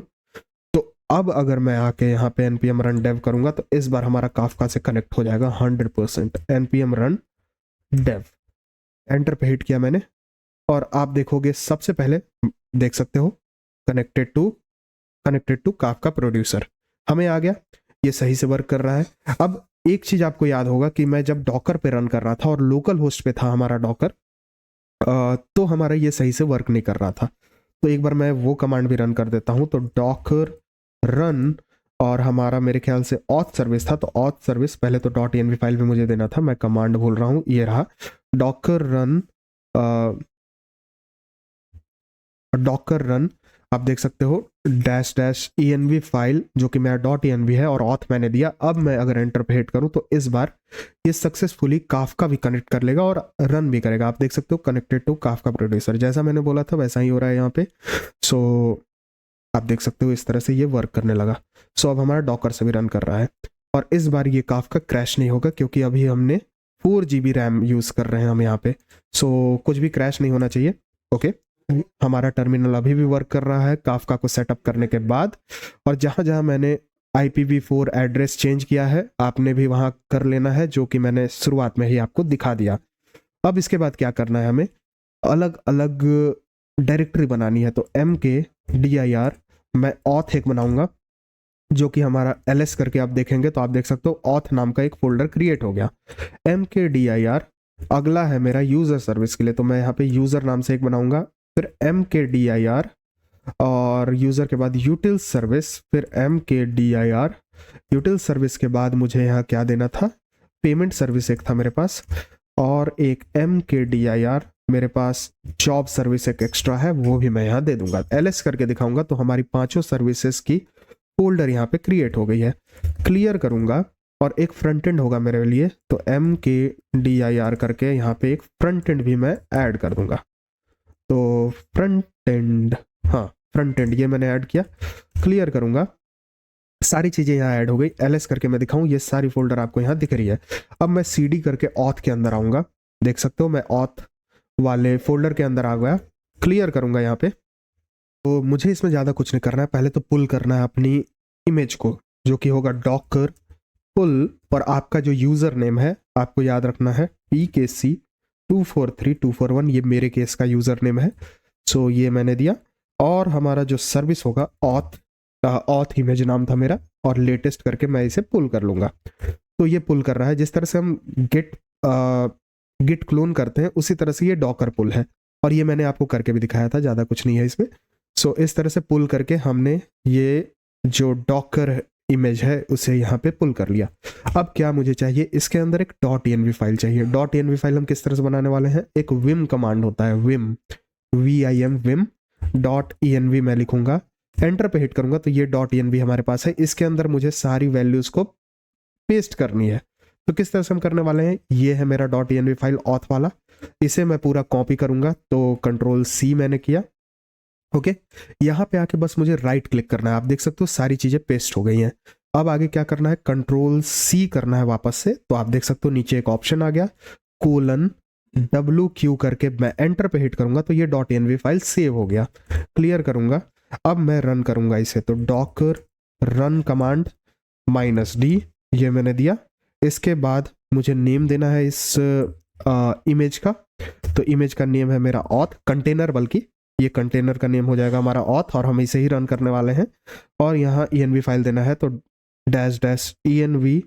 तो अब अगर मैं आके यहाँ पे npm run dev करूंगा तो इस बार हमारा काफका से कनेक्ट हो जाएगा 100%। npm run dev, एंटर पे हिट किया मैंने और आप देखोगे सबसे पहले देख सकते हो कनेक्टेड टू काफका प्रोड्यूसर हमें आ गया, ये सही से वर्क कर रहा है। अब एक चीज आपको याद होगा कि मैं जब डॉकर पे रन कर रहा था और लोकल होस्ट पे था हमारा डॉकर, तो हमारा ये सही से वर्क नहीं कर रहा था। तो एक बार मैं वो कमांड भी रन कर देता हूँ, तो डॉकर रन, और हमारा मेरे ख्याल से ऑथ सर्विस था, तो ऑथ सर्विस पहले तो .env फाइल में मुझे देना था, मैं कमांड भूल रहा हूँ, ये रहा डॉकर रन, आप देख सकते हो --env फाइल जो कि मेरा .env है और ऑथ मैंने दिया। अब मैं अगर एंटर पे हिट करूं तो इस बार ये सक्सेसफुली काफका भी कनेक्ट कर लेगा और रन भी करेगा। आप देख सकते हो कनेक्टेड टू काफका प्रोड्यूसर, जैसा मैंने बोला था वैसा ही हो रहा है यहाँ पे। सो आप देख सकते हो इस तरह से ये वर्क करने लगा। सो अब हमारा डॉकर से भी रन कर रहा है और इस बार ये काफका क्रैश नहीं होगा क्योंकि अभी हमने 4 GB रैम यूज कर रहे हैं हम यहाँ पे। सो कुछ भी क्रैश नहीं होना चाहिए। ओके, हमारा टर्मिनल अभी भी वर्क कर रहा है काफका को सेटअप करने के बाद, और जहां जहां मैंने IPv4 एड्रेस चेंज किया है आपने भी वहां कर लेना है, जो कि मैंने शुरुआत में ही आपको दिखा दिया। अब इसके बाद क्या करना है, हमें अलग अलग डायरेक्टरी बनानी है। तो mkdir मैं ऑथ एक बनाऊंगा जो कि हमारा ls करके आप देखेंगे तो आप देख सकते हो ऑथ नाम का एक फोल्डर क्रिएट हो गया। mkdir अगला है मेरा यूजर सर्विस के लिए, तो मैं यहाँ पे यूजर नाम से एक बनाऊंगा, फिर mkdir और यूजर के बाद यूटिल सर्विस, फिर mkdir यूटिल सर्विस के बाद मुझे यहाँ क्या देना था, पेमेंट सर्विस एक था मेरे पास, और एक mkdir मेरे पास जॉब सर्विस एक एक्स्ट्रा है वो भी मैं यहाँ दे दूंगा। ls करके दिखाऊंगा तो हमारी पांचों सर्विसेज की फोल्डर यहाँ पे क्रिएट हो गई है। क्लियर करूंगा और एक फ्रंट एंड होगा मेरे लिए, तो mkdir करके यहाँ पे एक फ्रंट एंड भी मैं ऐड कर दूंगा। तो फ्रंट एंड, हाँ फ्रंट एंड ये मैंने ऐड किया। क्लियर करूंगा, सारी चीजें यहाँ ऐड हो गई। ls करके मैं दिखाऊं, ये सारी फोल्डर आपको यहाँ दिख रही है। अब मैं cd करके ऑथ के अंदर आऊंगा, देख सकते हो मैं ऑथ वाले फोल्डर के अंदर आ गया। क्लियर करूंगा यहाँ पे, तो मुझे इसमें ज़्यादा कुछ नहीं करना है, पहले तो पुल करना है अपनी इमेज को जो कि होगा डॉकर पुल, और आपका जो यूज़र नेम है आपको याद रखना है pkc 243241 ये मेरे केस का यूज़र नेम है। सो ये मैंने दिया, और हमारा जो सर्विस होगा ऑथ इमेज नाम था मेरा, और लेटेस्ट करके मैं इसे पुल कर लूँगा। तो ये पुल कर रहा है। जिस तरह से हम गिट क्लोन करते हैं उसी तरह से ये डॉकर पुल है, और ये मैंने आपको करके भी दिखाया था, ज़्यादा कुछ नहीं है इसमें। सो इस तरह से पुल करके हमने ये जो डॉकर इमेज है उसे यहाँ पे पुल कर लिया। अब क्या मुझे चाहिए, इसके अंदर एक .env फाइल चाहिए। .env फाइल हम किस तरह से बनाने वाले हैं, एक विम कमांड होता है, विम विम .env मैं लिखूंगा, एंटर पे हिट करूंगा तो ये .env हमारे पास है। इसके अंदर मुझे सारी वैल्यूज को पेस्ट करनी है। तो किस तरह से हम करने वाले हैं, ये है मेरा .env फाइल ऑथ वाला, इसे मैं पूरा कॉपी करूंगा। तो Ctrl+C मैंने किया। ओके, यहाँ पे आके बस मुझे राइट क्लिक करना है। आप देख सकते हो सारी चीजें पेस्ट हो गई हैं। अब आगे क्या करना है, Ctrl+C करना है वापस से। तो आप देख सकते हो नीचे एक ऑप्शन आ गया, :WQ करके मैं एंटर पे हिट करूंगा तो ये .env फाइल सेव हो गया। क्लियर करूंगा, अब मैं रन करूंगा इसे। तो डॉकर रन कमांड -D ये मैंने दिया। इसके बाद मुझे नेम देना है इस इमेज का। तो इमेज का नेम है मेरा ऑथ कंटेनर, बल्कि ये कंटेनर का नेम हो जाएगा हमारा ऑथ, और हम इसे ही रन करने वाले हैं। और यहाँ env फाइल देना है, तो -env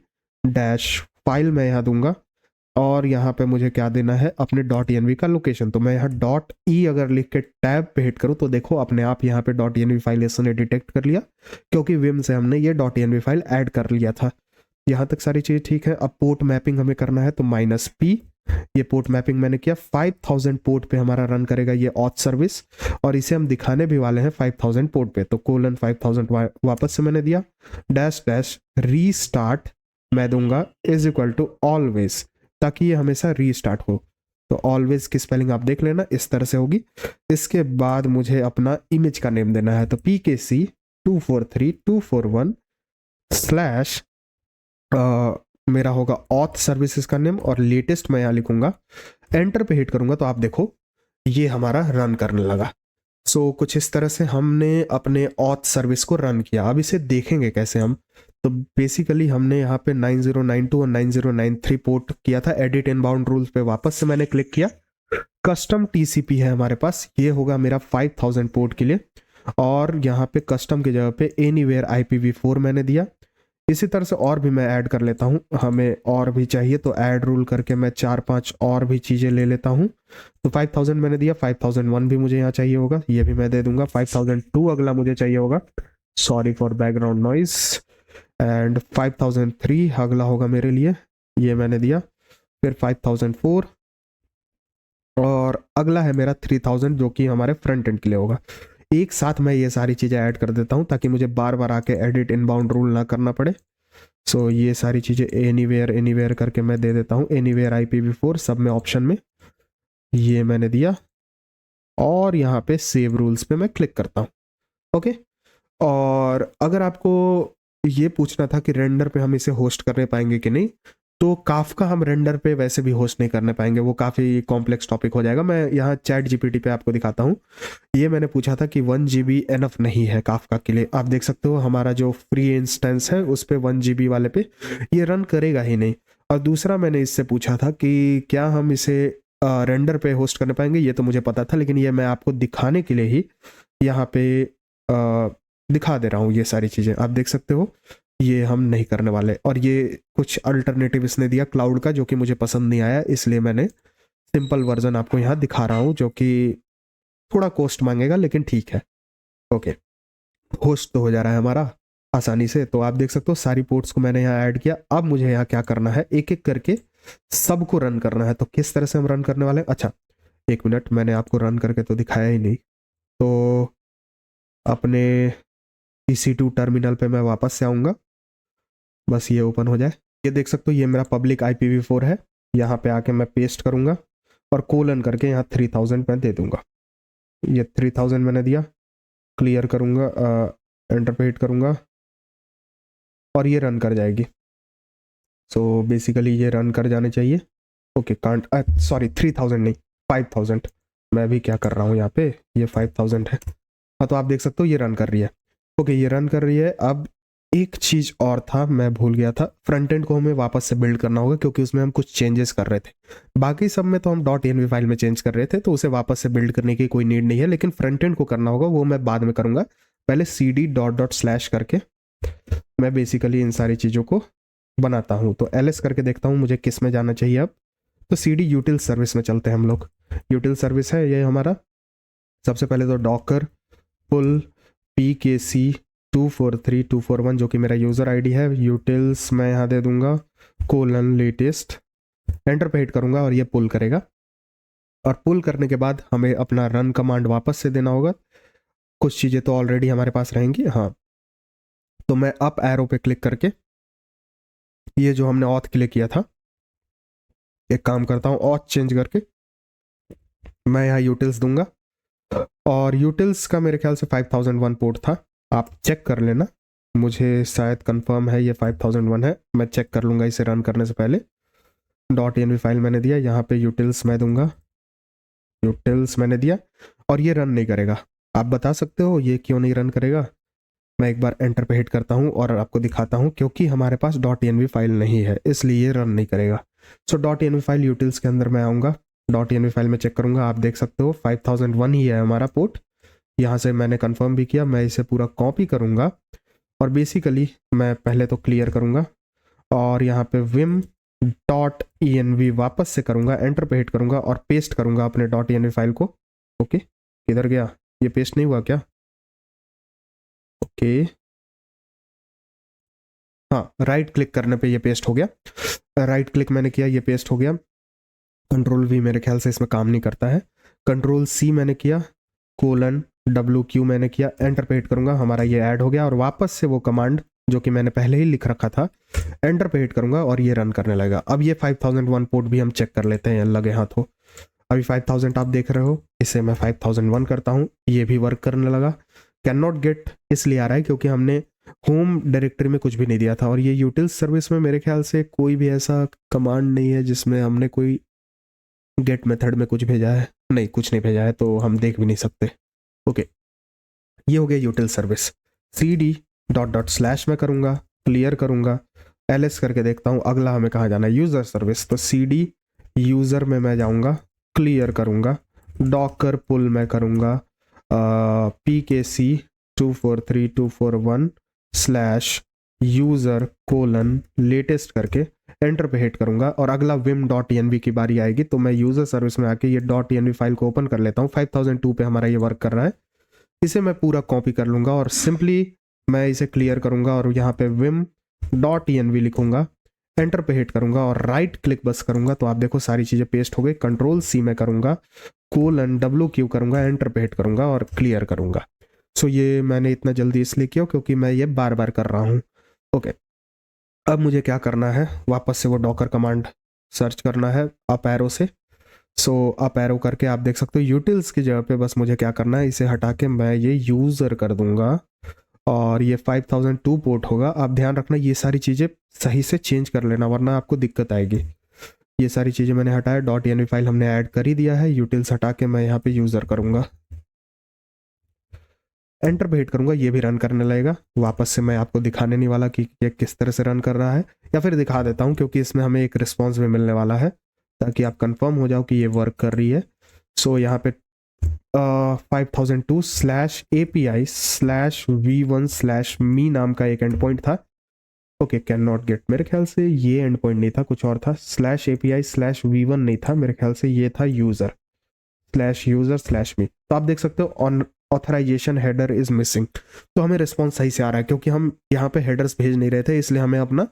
फाइल मैं यहाँ दूंगा। और यहाँ पे मुझे क्या देना है, अपने .env का लोकेशन। तो मैं यहाँ .e अगर लिख के टैब पे हिट करूँ तो देखो अपने आप यहाँ पे .env फाइल इसने डिटेक्ट कर लिया, क्योंकि विम से हमने ये .env फाइल ऐड कर लिया था। यहाँ तक सारी चीज़ ठीक है। अब पोर्ट मैपिंग हमें करना है, तो -P ये पोर्ट मैपिंग मैंने किया। 5000 पोर्ट पे हमारा रन करेगा ये ऑथ सर्विस, और इसे हम दिखाने भी वाले हैं 5000 पोर्ट पे। तो :5000 वापस से मैंने दिया, रीस्टार्ट मैं दूंगा =ऑलवेज, ताकि ये हमेशा रीस्टार्ट हो। तो ऑलवेज की स्पेलिंग आप देख लेना, इस तरह से होगी। इसके बाद मुझे अपना इमेज का नेम देना है, तो PKC243241 स्लैश मेरा होगा ऑथ सर्विसेज का नेम, और लेटेस्ट मैं यहाँ लिखूंगा। एंटर पे हिट करूंगा तो आप देखो ये हमारा रन करने लगा। सो कुछ इस तरह से हमने अपने ऑथ सर्विस को रन किया। अब इसे देखेंगे कैसे हम, तो बेसिकली हमने यहाँ पे 9092 और 9093 पोर्ट किया था। एडिट इनबाउंड रूल्स पे वापस से मैंने क्लिक किया। कस्टम TCP है हमारे पास, ये होगा मेरा 5000 पोर्ट के लिए, और यहाँ पे कस्टम की जगह पे एनीवेयर IPv4 मैंने दिया। इसी तरह से और भी मैं ऐड कर लेता हूँ, हमें और भी चाहिए तो ऐड रूल करके मैं 4-5 और भी चीज़ें ले लेता हूँ। तो 5000 मैंने दिया, 5001 भी मुझे यहाँ चाहिए होगा, ये भी मैं दे दूंगा। 5002 अगला मुझे चाहिए होगा, sorry for background noise. And 5003 अगला होगा मेरे लिए, ये मैंने दिया। फिर 5004, और अगला है मेरा 3000 जो कि हमारे फ्रंट एंड के लिए होगा। एक साथ मैं ये सारी चीज़ें ऐड कर देता हूँ ताकि मुझे बार बार आके एडिट इनबाउंड रूल ना करना पड़े। सो ये सारी चीज़ें एनीवेयर करके मैं दे देता हूँ, एनीवेयर IPv4 सब में ऑप्शन में, ये मैंने दिया। और यहाँ पे सेव रूल्स पे मैं क्लिक करता हूँ। ओके, और अगर आपको ये पूछना था कि रेंडर पे हम इसे होस्ट करने पाएंगे कि नहीं, तो काफका हम रेंडर पे वैसे भी होस्ट नहीं करने पाएंगे, वो काफ़ी कॉम्प्लेक्स टॉपिक हो जाएगा। मैं यहाँ ChatGPT पे आपको दिखाता हूँ। ये मैंने पूछा था कि 1 GB एनफ नहीं है काफका के लिए। आप देख सकते हो हमारा जो फ्री इंस्टेंस है उस पर 1 GB वाले पे ये रन करेगा ही नहीं। और दूसरा मैंने इससे पूछा था कि क्या हम इसे रेंडर पे होस्ट करने पाएंगे, ये तो मुझे पता था, लेकिन ये मैं आपको दिखाने के लिए ही यहाँ पे दिखा दे रहा हूँ। ये सारी चीज़ें आप देख सकते हो, ये हम नहीं करने वाले। और ये कुछ अल्टरनेटिव इसने दिया क्लाउड का, जो कि मुझे पसंद नहीं आया, इसलिए मैंने सिंपल वर्जन आपको यहाँ दिखा रहा हूँ, जो कि थोड़ा कॉस्ट मांगेगा लेकिन ठीक है। ओके, होस्ट तो हो जा रहा है हमारा आसानी से। तो आप देख सकते हो सारी पोर्ट्स को मैंने यहाँ ऐड किया। अब मुझे यहाँ क्या करना है, एक एक करके सबको रन करना है। तो किस तरह से हम रन करने वाले हैं, अच्छा एक मिनट, मैंने आपको रन करके तो दिखाया ही नहीं। तो अपने EC2 टर्मिनल पे मैं वापस से आऊँगा, बस ये ओपन हो जाए। ये देख सकते हो ये मेरा पब्लिक IPv4 है। यहाँ पे आके मैं पेस्ट करूँगा और कोलन करके यहाँ 3000 मैं दे दूंगा। ये 3000 मैंने दिया, क्लियर करूँगा, एंटर पे हिट करूँगा और ये रन कर जाएगी। सो बेसिकली ये रन कर जाने चाहिए। ओके, कांट, सॉरी 3000 नहीं 5000, मैं भी क्या कर रहा हूँ यहाँ पे, ये 5000 है। हाँ, तो आप देख सकते हो ये रन कर रही है। ओके, ये रन कर रही है। अब एक चीज़ और था, मैं भूल गया था, फ्रंट एंड को हमें वापस से बिल्ड करना होगा क्योंकि उसमें हम कुछ चेंजेस कर रहे थे। बाकी सब में तो हम .env फाइल में चेंज कर रहे थे, तो उसे वापस से बिल्ड करने की कोई नीड नहीं है, लेकिन फ्रंट एंड को करना होगा, वो मैं बाद में करूँगा। पहले cd // करके मैं बेसिकली इन सारी चीज़ों को बनाता हूँ। तो ls करके देखता हूँ मुझे किस में जाना चाहिए अब। तो cd util सर्विस में चलते हैं हम लोग। util सर्विस है ये हमारा। सबसे पहले तो डॉकर पुल pkc 243241 जो कि मेरा यूज़र आईडी है। यूटिल्स मैं यहाँ दे दूंगा :लेटेस्ट, एंटर पे हिट करूंगा और ये पुल करेगा। और पुल करने के बाद हमें अपना रन कमांड वापस से देना होगा। कुछ चीज़ें तो ऑलरेडी हमारे पास रहेंगी, हाँ। तो मैं अप एरो पे क्लिक करके ये जो हमने ऑथ क्लिक किया था, एक काम करता हूँ, ऑथ चेंज करके मैं यहाँ यूटिल्स दूंगा। और यूटिल्स का मेरे ख्याल से 5001 पोर्ट था, आप चेक कर लेना, मुझे शायद कंफर्म है ये 5001 है, मैं चेक कर लूँगा इसे रन करने से पहले। .env फाइल मैंने दिया, यहाँ पे यूटिल्स मैं दूंगा, यूटिल्स मैंने दिया, और ये रन नहीं करेगा। आप बता सकते हो ये क्यों नहीं रन करेगा? मैं एक बार एंटर पे हिट करता हूँ और आपको दिखाता हूँ, क्योंकि हमारे पास .env फाइल नहीं है इसलिए ये रन नहीं करेगा। सो .env फाइल यूटिल्स के अंदर मैं आऊँगा, .env फाइल में चेक करूँगा, आप देख सकते हो 5001 ही है हमारा पोर्ट। यहाँ से मैंने कंफर्म भी किया, मैं इसे पूरा कॉपी करूँगा और बेसिकली मैं पहले तो क्लियर करूँगा और यहाँ पे vim.env वापस से करूँगा, एंटर पे हिट करूँगा और पेस्ट करूँगा अपने .env फाइल को। ओके, किधर गया? ये पेस्ट नहीं हुआ क्या? ओके, हाँ, राइट क्लिक करने पे ये पेस्ट हो गया। राइट क्लिक मैंने किया, ये पेस्ट हो गया। कंट्रोल V मेरे ख्याल से इसमें काम नहीं करता है। कंट्रोल C मैंने किया, :WQ मैंने किया, एंटर पे हिट करूंगा, हमारा ये ऐड हो गया। और वापस से वो कमांड जो कि मैंने पहले ही लिख रखा था, एंटर पे हिट करूंगा और ये रन करने लगेगा। अब ये 5001 पोर्ट भी हम चेक कर लेते हैं लगे हाथों। अभी 5000 आप देख रहे हो, इसे मैं 5001 करता हूँ, ये भी वर्क करने लगा। कैन नॉट गेट इसलिए आ रहा है क्योंकि हमने होम डायरेक्टरी में कुछ भी नहीं दिया था, और ये यूटिल सर्विस में मेरे ख्याल से कोई भी ऐसा कमांड नहीं है जिसमें हमने कोई गेट मेथड में कुछ भेजा है। नहीं, कुछ नहीं भेजा है, तो हम देख भी नहीं सकते। ओके, ये हो गया यूटिल सर्विस। cd // में करूँगा, क्लियर करूँगा, ls करके देखता हूँ अगला हमें कहाँ जाना है, यूज़र सर्विस। तो cd यूज़र में मैं जाऊँगा, क्लियर करूँगा, डॉकर पुल मैं करूँगा, pkc 243241 /user :लेटेस्ट करके एंटर पे हिट करूंगा और अगला vim.env की बारी आएगी। तो मैं यूजर सर्विस में आके ये .env फाइल को ओपन कर लेता हूँ। 5002 पे हमारा ये वर्क कर रहा है, इसे मैं पूरा कॉपी कर लूंगा और सिंपली मैं इसे क्लियर करूंगा और यहाँ पे vim.env लिखूंगा, एंटर पे हिट करूंगा और राइट क्लिक बस करूंगा, तो आप देखो सारी चीजें पेस्ट हो गई। कंट्रोल C में करूंगा, :WQ करूंगा, एंटर पे हिट करूंगा और क्लियर करूंगा। सो ये मैंने इतना जल्दी इसलिए किया क्योंकि मैं ये बार बार कर रहा हूँ। ओके, अब मुझे क्या करना है, वापस से वो डॉकर कमांड सर्च करना है अप एरो से। सो अप एरो करके आप देख सकते हो यूटिल्स की जगह पे बस मुझे क्या करना है, इसे हटा के मैं ये यूज़र कर दूंगा और ये 5002 पोर्ट होगा। आप ध्यान रखना ये सारी चीज़ें सही से चेंज कर लेना वरना आपको दिक्कत आएगी। ये सारी चीज़ें मैंने हटाया, .env फाइल हमने ऐड कर ही दिया है। यूटिल्स हटा के मैं यहाँ पे यूज़र करूँगा, एंटर पे हिट करूंगा, ये भी रन करने लगेगा। वापस से मैं आपको दिखाने नहीं वाला कि ये किस तरह से रन कर रहा है, या फिर दिखा देता हूँ क्योंकि इसमें हमें एक रिस्पॉन्स भी मिलने वाला है ताकि आप कंफर्म हो जाओ कि ये वर्क कर रही है। सो यहाँ पे 5002 /API/v1/me नाम का एक एंड पॉइंट था। ओके, कैन नॉट गेट, मेरे ख्याल से ये एंड पॉइंट नहीं था, कुछ और था। /API/v1 नहीं था, मेरे ख्याल से ये था /user/me। तो आप देख सकते हो on authorisation header is missing. तो हमें रिस्पॉन्स सही से आ रहा है क्योंकि हम यहाँ पे हेडर्स भेज नहीं रहे थे, इसलिए हमें अपना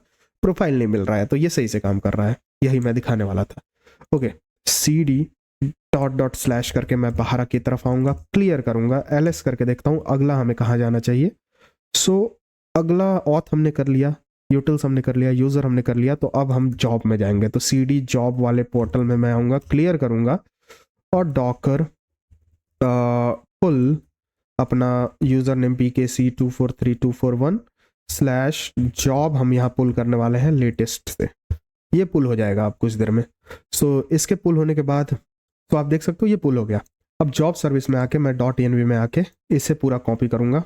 प्रोफाइल नहीं मिल रहा है। तो ये सही से काम कर रहा है, यही मैं दिखाने वाला था। ओके, cd // करके मैं बाहर की तरफ आऊँगा, क्लियर करूँगा, ls करके देखता हूँ अगला हमें कहाँ जाना चाहिए। सो अगला ऑथ हमने कर लिया, यूटिल्स हमने कर लिया, यूज़र हमने कर लिया, तो अब हम जॉब में जाएंगे। तो cd जॉब वाले पोर्टल में मैं आऊँगा, क्लियर करूँगा और डॉकर पुल अपना यूज़र नेम pkc 243241 /job हम यहाँ पुल करने वाले हैं लेटेस्ट से। ये पुल हो जाएगा आप कुछ देर में। सो इसके पुल होने के बाद तो आप देख सकते हो ये पुल हो गया। अब जॉब सर्विस में आके मैं .env में आके इसे पूरा कॉपी करूँगा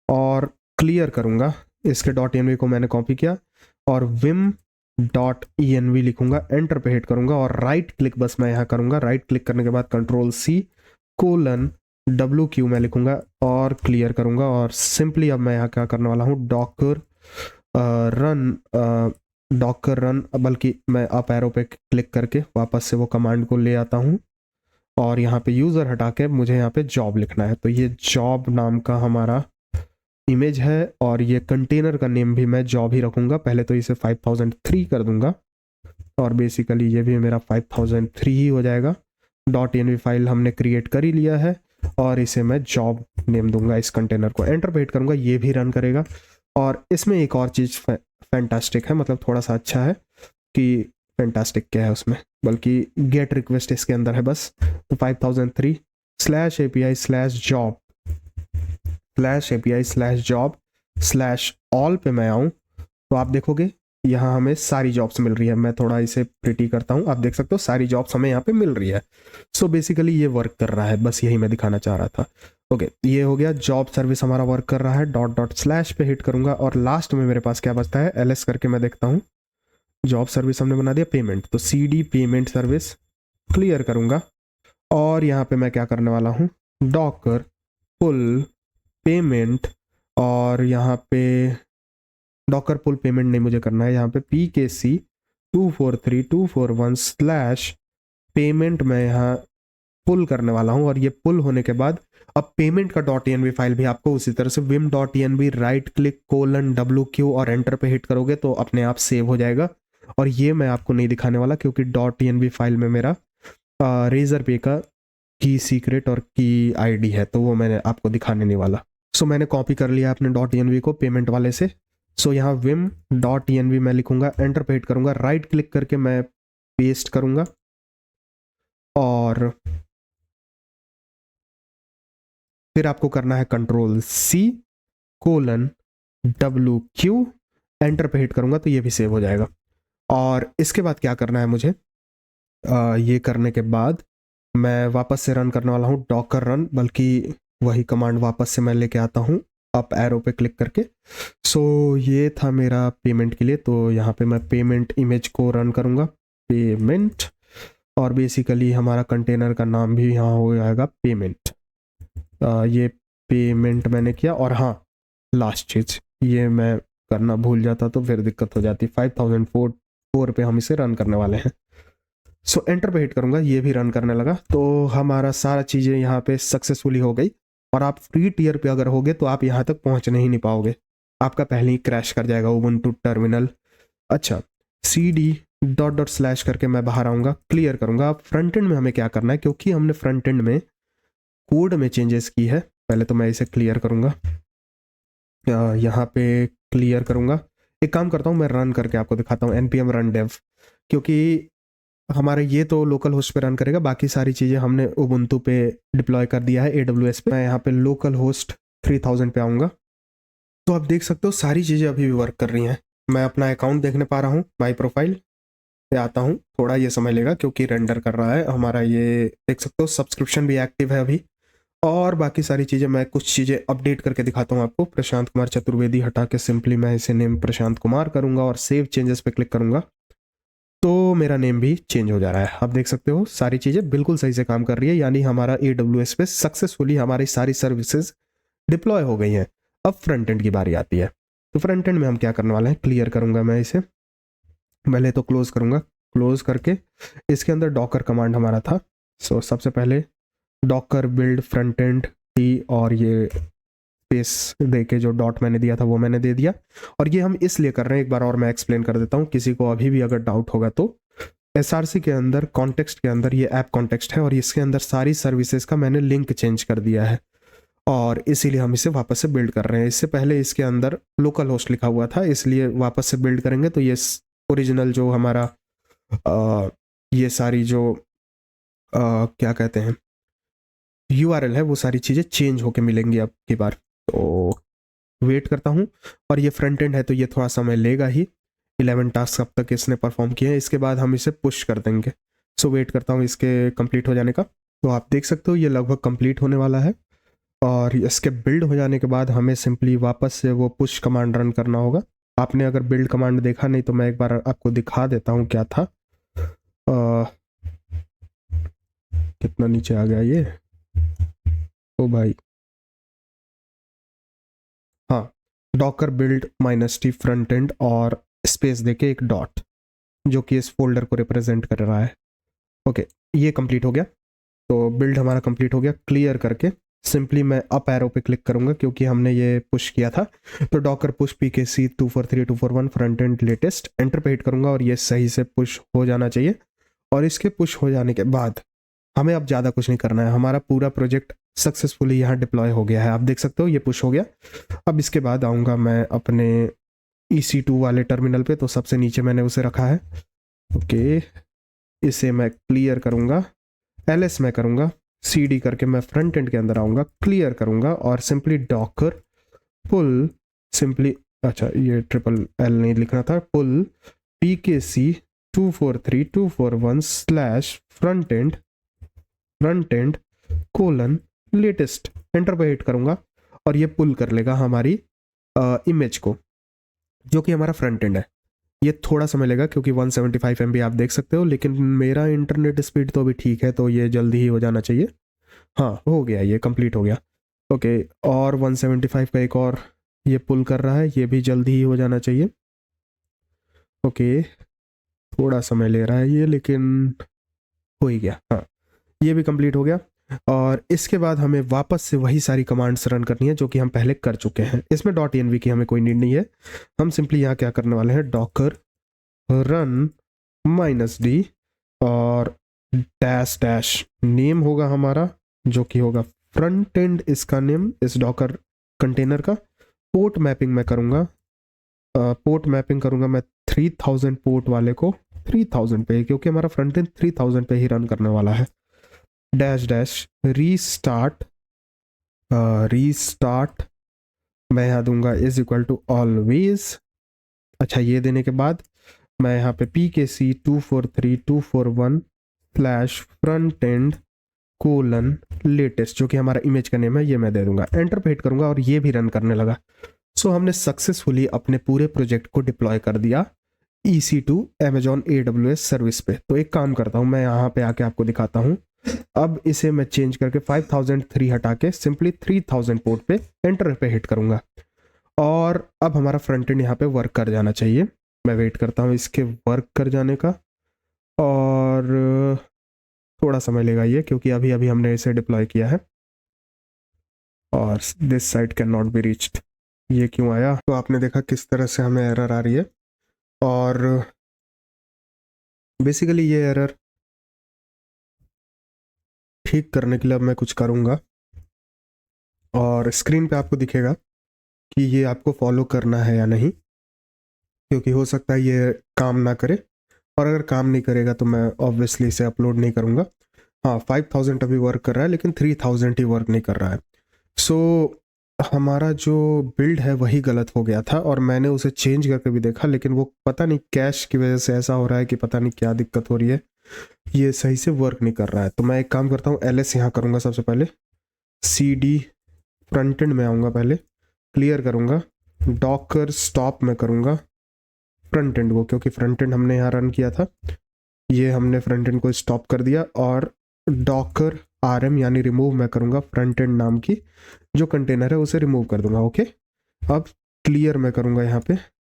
और क्लियर करूँगा, इसके .env को मैंने कॉपी किया और vim.env लिखूंगा, एंटर पे हिट करूंगा और राइट क्लिक बस मैं यहाँ करूंगा। राइट क्लिक करने के बाद कंट्रोल-C :wq मैं लिखूंगा और क्लियर करूंगा। और सिंपली अब मैं यहाँ क्या करने वाला हूँ, डॉकर रन, बल्कि मैं अप एरो पे क्लिक करके वापस से वो कमांड को ले आता हूँ और यहाँ पे यूज़र हटा के मुझे यहाँ पे जॉब लिखना है। तो ये जॉब नाम का हमारा इमेज है और ये कंटेनर का नेम भी मैं जॉब ही रखूँगा। पहले तो इसे 5003 कर दूंगा और बेसिकली ये भी मेरा 5003 ही हो जाएगा। .env फाइल हमने क्रिएट कर ही लिया है और इसे मैं जॉब नेम दूंगा इस कंटेनर को। एंटर पे हिट करूँगा, ये भी रन करेगा। और इसमें एक और चीज़ फैंटास्टिक है, मतलब थोड़ा सा अच्छा है कि फैंटास्टिक क्या है उसमें, बल्कि गेट रिक्वेस्ट इसके अंदर है बस। तो 5003/API/job/API/job/all पे मैं आऊँ तो आप देखोगे यहाँ हमें सारी जॉब्स मिल रही है। मैं थोड़ा इसे प्रिटी करता हूँ, आप देख सकते हो सारी जॉब्स हमें यहाँ पे मिल रही है। सो बेसिकली ये वर्क कर रहा है, बस यही मैं दिखाना चाह रहा था। ओके, ये हो गया, जॉब सर्विस हमारा वर्क कर रहा है। // पे हिट करूंगा और लास्ट में मेरे पास क्या बचता है, ls करके मैं देखता हूँ। जॉब सर्विस हमने बना दिया पेमेंट, तो cd पेमेंट सर्विस क्लियर करूंगा और यहाँ पे मैं क्या करने वाला हूँ, डॉकर पुल पेमेंट, और यहाँ पे डॉकर पुल पेमेंट नहीं मुझे करना है, यहाँ पे pkc 243241/पेमेंट मैं यहाँ पुल करने वाला हूँ। और ये पुल होने के बाद अब पेमेंट का .env फाइल भी आपको उसी तरह से vim.env राइट क्लिक :wq और एंटर पे हिट करोगे तो अपने आप सेव हो जाएगा। और ये मैं आपको नहीं दिखाने वाला क्योंकि .env फाइल में मेरा रेजर पे का की सीक्रेट और की आईडी है, तो वो मैंने आपको दिखाने नहीं वाला। सो मैंने कॉपी कर लिया अपने .env को पेमेंट वाले से। सो यहाँ vim.env मैं लिखूंगा, एंटर पे हिट करूंगा, राइट क्लिक करके मैं पेस्ट करूंगा और फिर आपको करना है कंट्रोल-C :wq, एंटर पे हिट करूंगा तो ये भी सेव हो जाएगा। और इसके बाद क्या करना है मुझे, ये करने के बाद मैं वापस से रन करने वाला हूँ डॉकर रन, बल्कि वही कमांड वापस से मैं लेके आता हूँ अप एरो पे क्लिक करके। सो ये था मेरा पेमेंट के लिए, तो यहाँ पे मैं पेमेंट इमेज को रन करूँगा, पेमेंट, और बेसिकली हमारा कंटेनर का नाम भी यहाँ हो जाएगा पेमेंट। ये पेमेंट मैंने किया। और हाँ, लास्ट चीज़ ये मैं करना भूल जाता तो फिर दिक्कत हो जाती। 5004 पे हम इसे रन करने वाले हैं। सो एंटर पे हिट करूंगा, ये भी रन करने लगा। तो हमारा सारा चीज़ें यहाँ पे सक्सेसफुली हो गई। और आप फ्री टियर पे अगर होगे तो आप यहाँ तक पहुँचने ही नहीं पाओगे, आपका पहले ही क्रैश कर जाएगा उबुंटू टर्मिनल। अच्छा, cd // करके मैं बाहर आऊँगा, क्लियर करूँगा। अब फ्रंट एंड में हमें क्या करना है, क्योंकि हमने फ्रंट एंड में कोड में चेंजेस की है, पहले तो मैं इसे क्लियर करूँगा, यहाँ पे क्लियर करूँगा। एक काम करता हूँ, मैं रन करके आपको दिखाता हूँ, npm run dev, क्योंकि हमारे ये तो लोकल होस्ट पे रन करेगा, बाकी सारी चीज़ें हमने उबुंटू पे डिप्लॉय कर दिया है AWS पे। मैं यहाँ पे लोकल होस्ट 3000 पे आऊँगा तो आप देख सकते हो सारी चीज़ें अभी भी वर्क कर रही हैं। मैं अपना अकाउंट देखने पा रहा हूँ, माई प्रोफाइल पे आता हूँ, थोड़ा ये समय लेगा क्योंकि रेंडर कर रहा है हमारा। ये देख सकते हो सब्सक्रिप्शन भी एक्टिव है अभी, और बाकी सारी चीज़ें मैं कुछ चीज़ें अपडेट करके दिखाता हूँ आपको। प्रशांत कुमार चतुर्वेदी हटा के सिंपली मैं इसे नेम प्रशांत कुमार करूँगा और सेव चेंजेस पे क्लिक करूँगा तो मेरा नेम भी चेंज हो जा रहा है। आप देख सकते हो सारी चीज़ें बिल्कुल सही से काम कर रही है, यानी हमारा AWS पे सक्सेसफुली हमारी सारी सर्विसेज डिप्लॉय हो गई हैं। अब फ्रंट एंड की बारी आती है। तो फ्रंट एंड में हम क्या करने वाले हैं, क्लियर करूँगा मैं इसे, पहले तो क्लोज करूँगा, क्लोज करके इसके अंदर डॉकर कमांड हमारा था। सो सबसे पहले Docker build front end T, और ये स्पेस दे के जो डॉट मैंने दिया था वो मैंने दे दिया। और ये हम इसलिए कर रहे हैं, एक बार और मैं एक्सप्लेन कर देता हूँ, किसी को अभी भी अगर डाउट होगा तो SRC के अंदर कॉन्टेक्स्ट के अंदर ये ऐप कॉन्टेक्स्ट है और इसके अंदर सारी सर्विसेज का मैंने लिंक चेंज कर दिया है और इसीलिए हम इसे वापस से बिल्ड कर रहे हैं। इससे पहले इसके अंदर लोकल होस्ट लिखा हुआ था, इसलिए वापस से बिल्ड करेंगे तो ये ओरिजिनल जो हमारा ये सारी जो क्या कहते हैं URL है वो सारी चीज़ें चेंज होके मिलेंगी अब की बार। तो वेट करता हूँ, और ये फ्रंट एंड है तो ये थोड़ा समय लेगा ही। 11 टास्क अब तक इसने परफॉर्म किए हैं, इसके बाद हम इसे पुश कर देंगे। सो वेट करता हूँ इसके कंप्लीट हो जाने का। तो आप देख सकते हो ये लगभग कंप्लीट होने वाला है और इसके बिल्ड हो जाने के बाद हमें सिंपली वापस से वो पुश कमांड रन करना होगा। आपने अगर बिल्ड कमांड देखा नहीं तो मैं एक बार आपको दिखा देता हूँ क्या था। कितना नीचे आ गया ये, ओ भाई, हाँ, Docker build -t front end और स्पेस देके एक डॉट जो कि इस फोल्डर को रिप्रेजेंट कर रहा है। ओके, ये कंप्लीट हो गया। तो बिल्ड हमारा कंप्लीट हो गया। क्लियर करके सिंपली मैं अप एरो पे क्लिक करूंगा क्योंकि हमने ये पुश किया था। तो Docker push pkc 243241 front end latest, enter पे हिट करूंगा और ये सही से पुश हो जाना चाहिए। और इसके पुश हो जाने के बाद हमें अब ज़्यादा कुछ नहीं करना है, हमारा पूरा प्रोजेक्ट सक्सेसफुली यहाँ डिप्लॉय हो गया है। आप देख सकते हो ये पुश हो गया। अब इसके बाद आऊँगा मैं अपने EC2 वाले टर्मिनल पे, तो सबसे नीचे मैंने उसे रखा है। ओके, इसे मैं क्लियर करूँगा, ls में करूँगा, cd करके मैं फ्रंट एंड के अंदर आऊँगा, क्लियर करूँगा और सिंपली डॉकर पुल, सिंपली, अच्छा ये ट्रिपल l नहीं लिखना था, पुल pkc 243241 slash front end colon latest, enter पे हिट करूँगा और ये पुल कर लेगा हमारी इमेज को जो कि हमारा फ्रंट एंड है। ये थोड़ा समय लेगा क्योंकि 175 MB आप देख सकते हो, लेकिन मेरा इंटरनेट स्पीड तो अभी ठीक है तो ये जल्दी ही हो जाना चाहिए। हाँ, हो गया, ये कंप्लीट हो गया। ओके, और 175 का एक और ये पुल कर रहा है, ये भी जल्दी ही हो जाना चाहिए। ओके, थोड़ा समय ले रहा है ये, लेकिन हो ही गया। हाँ, ये भी कंप्लीट हो गया। और इसके बाद हमें वापस से वही सारी कमांड्स रन करनी है जो कि हम पहले कर चुके हैं। इसमें .env की हमें कोई नीड नहीं है। हम सिंपली यहाँ क्या करने वाले हैं, डॉकर रन -d और डैश नेम होगा हमारा जो कि होगा फ्रंट एंड, इसका नेम इस डॉकर कंटेनर का। पोर्ट मैपिंग मैं करूँगा, पोर्ट मैपिंग करूँगा मैं 3000 पोर्ट वाले को 3000 पे, क्योंकि हमारा फ्रंट एंड 3000 पे ही रन करने वाला है। डैश रीस्टार्ट मैं यहाँ दूंगा इज इक्वल टू ऑलवेज। अच्छा, ये देने के बाद मैं यहाँ पे pkc 243241 slash front end colon latest जो कि हमारा इमेज का नेम है, ये मैं दे दूंगा, एंटर पे हिट करूंगा और ये भी रन करने लगा। सो हमने सक्सेसफुली अपने पूरे प्रोजेक्ट को डिप्लॉय कर दिया EC2 Amazon AWS सर्विस पे। तो एक काम करता हूँ, मैं यहाँ पे आके आपको दिखाता हूँ। अब इसे मैं चेंज करके 5003 हटा के सिंपली 3000 पोर्ट पे एंटर पे हिट करूंगा और अब हमारा फ्रंट एंड यहाँ पे वर्क कर जाना चाहिए। मैं वेट करता हूँ इसके वर्क कर जाने का और थोड़ा समय लेगा ये क्योंकि अभी अभी हमने इसे डिप्लॉय किया है। और this site can not be reached, ये क्यों आया? तो आपने देखा किस तरह से हमें एरर आ रही है। और बेसिकली ये एरर ठीक करने के लिए अब मैं कुछ करूँगा और स्क्रीन पे आपको दिखेगा कि ये आपको फॉलो करना है या नहीं, क्योंकि हो सकता है ये काम ना करे, और अगर काम नहीं करेगा तो मैं ऑब्वियसली इसे अपलोड नहीं करूँगा। हाँ, 5000 अभी वर्क कर रहा है लेकिन 3000 ही वर्क नहीं कर रहा है। सो हमारा जो बिल्ड है वही गलत हो गया था और मैंने उसे चेंज करके भी देखा, लेकिन वो पता नहीं कैश की वजह से ऐसा हो रहा है कि पता नहीं क्या दिक्कत हो रही है, ये सही से वर्क नहीं कर रहा है। तो मैं एक काम करता हूँ, ls यहाँ करूँगा सबसे पहले, cd फ्रंट एंड में आऊँगा, पहले क्लियर करूँगा, डॉकर स्टॉप में करूँगा फ्रंट एंड को, क्योंकि फ्रंट एंड हमने यहाँ रन किया था, ये हमने फ्रंट एंड को स्टॉप कर दिया। और डॉकर rm यानी रिमूव मैं करूँगा फ्रंट एंड नाम की जो कंटेनर है उसे रिमूव कर दूंगा। ओके, अब क्लियर मैं करूँगा यहाँ पे।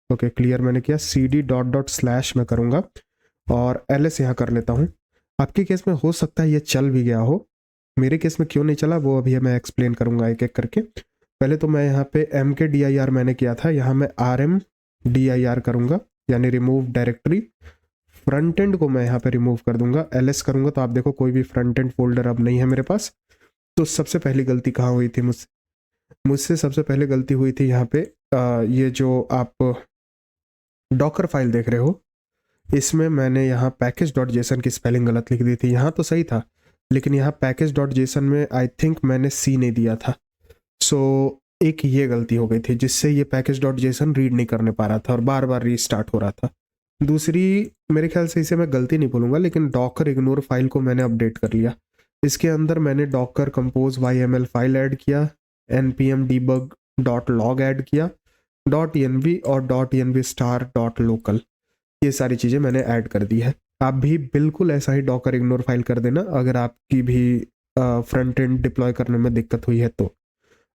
ओके, क्लियर मैंने किया, cd .. मैं करूँगा और ls यहाँ कर लेता हूँ। आपके केस में हो सकता है ये चल भी गया हो, मेरे केस में क्यों नहीं चला वो अभी मैं एक्सप्लेन करूँगा एक एक करके। पहले तो मैं यहाँ पे mkdir मैंने किया था, यहाँ मैं rmdir करूँगा यानी रिमूव डायरेक्टरी। फ्रंट एंड को मैं यहाँ पे रिमूव कर दूंगा, ls करूँगा तो आप देखो कोई भी फ्रंट एंड फोल्डर अब नहीं है मेरे पास। तो सबसे पहली गलती कहाँ हुई थी मुझसे सबसे पहले गलती हुई थी यहाँ पे ये जो आप डॉकर फाइल देख रहे हो इसमें मैंने यहाँ package.json की स्पेलिंग गलत लिख दी थी। यहाँ तो सही था लेकिन यहाँ package.json में आई थिंक मैंने C नहीं दिया था। सो एक ये गलती हो गई थी जिससे ये package.json रीड नहीं करने पा रहा था और बार बार रीस्टार्ट हो रहा था। दूसरी, मेरे ख्याल से इसे मैं गलती नहीं बोलूँगा लेकिन डॉकर इग्नोर फाइल को मैंने अपडेट कर लिया। इसके अंदर मैंने Docker compose YML file add किया, npm debug dot log add किया, .env और .env स्टार डॉट लोकल, ये सारी चीज़ें मैंने ऐड कर दी है। आप भी बिल्कुल ऐसा ही डॉकर इग्नोर फाइल कर देना अगर आपकी भी फ्रंट एंड डिप्लॉय करने में दिक्कत हुई है तो।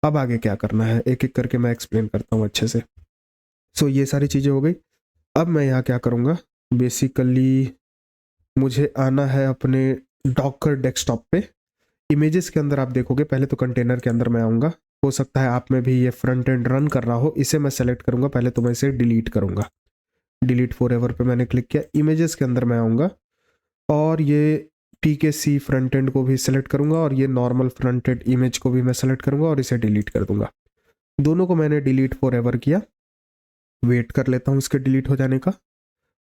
अब आगे क्या करना है एक एक करके मैं एक्सप्लेन करता हूँ अच्छे से। सो ये सारी चीज़ें हो गई। अब मैं यहाँ क्या करूँगा, बेसिकली मुझे आना है अपने डॉकर डेस्कटॉप पे। इमेजेस के अंदर आप देखोगे पहले तो कंटेनर के अंदर मैं आऊँगा, हो सकता है आप में भी ये फ्रंट एंड रन कर रहा हो, इसे मैं सेलेक्ट करूँगा, पहले तो मैं इसे डिलीट करूँगा। डिलीट फॉर एवर पे मैंने क्लिक किया, इमेजेस के अंदर मैं आऊँगा और ये PKC फ्रंट एंड को भी सेलेक्ट करूँगा और ये नॉर्मल फ्रंट एंड इमेज को भी मैं सेलेक्ट करूँगा और इसे डिलीट कर दूँगा। दोनों को मैंने डिलीट फॉर एवर किया, वेट कर लेता हूँ इसके डिलीट हो जाने का।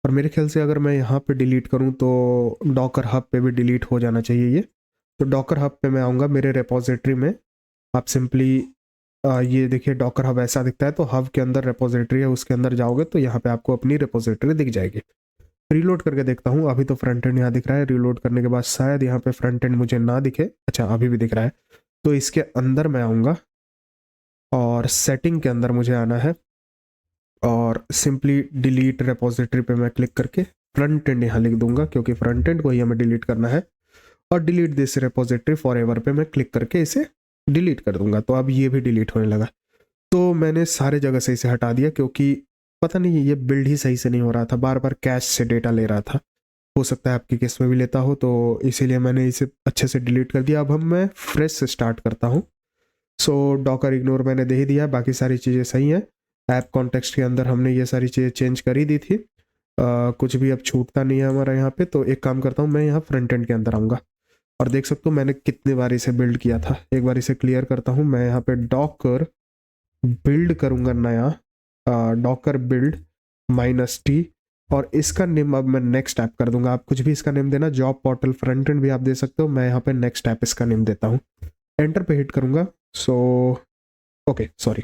और मेरे ख्याल से अगर मैं यहाँ पे डिलीट करूँ तो डॉकर हब पे भी डिलीट हो जाना चाहिए ये। तो डॉकर हब पे मैं आऊँगा, मेरे रेपोजिटरी में आप सिंपली ये देखिए डॉकर हब ऐसा दिखता है, तो हब के अंदर रेपोजिटरी है, उसके अंदर जाओगे तो यहाँ पे आपको अपनी रेपोजिटरी दिख जाएगी। रीलोड करके देखता हूँ, अभी तो फ्रंट एंड यहाँ दिख रहा है, रीलोड करने के बाद शायद यहाँ पे फ्रंट एंड मुझे ना दिखे, अच्छा अभी भी दिख रहा है। तो इसके अंदर मैं आऊँगा और सेटिंग के अंदर मुझे आना है और सिंपली डिलीट रेपोजिटरी पे मैं क्लिक करके फ्रंट एंड यहाँ लिख दूंगा क्योंकि फ्रंट एंड को ही हमें डिलीट करना है। और delete this repository for ever पे मैं क्लिक करके इसे डिलीट कर दूंगा। तो अब ये भी डिलीट होने लगा। तो मैंने सारे जगह से इसे हटा दिया क्योंकि पता नहीं ये बिल्ड ही सही से नहीं हो रहा था, बार बार कैश से डेटा ले रहा था। हो सकता है आपके केस में भी लेता हो, तो इसीलिए मैंने इसे अच्छे से डिलीट कर दिया। अब हम मैं फ्रेश से स्टार्ट करता हूँ। सो डॉकर इग्नोर मैंने दे ही दिया, बाकी सारी चीज़ें सही हैं। ऐप कॉन्टेक्स्ट के अंदर हमने ये सारी चीज़ें चेंज कर ही दी थी। कुछ भी अब छूटता नहीं है हमारा यहाँ पे। तो एक काम करता हूँ, मैं यहाँ फ्रंट एंड के अंदर आऊँगा और देख सकते हो मैंने कितने बार इसे बिल्ड किया था। एक बार इसे क्लियर करता हूँ, मैं यहाँ पे डॉकर बिल्ड करूँगा नया, डॉकर बिल्ड -t और इसका नेम अब मैं नेक्स्ट ऐप कर दूंगा। आप कुछ भी इसका नेम देना, जॉब पोर्टल फ्रंट एंड भी आप दे सकते हो, मैं यहाँ पे नेक्स्ट ऐप इसका नेम देता हूँ। एंटर पे हिट करूँगा। सो ओके सॉरी,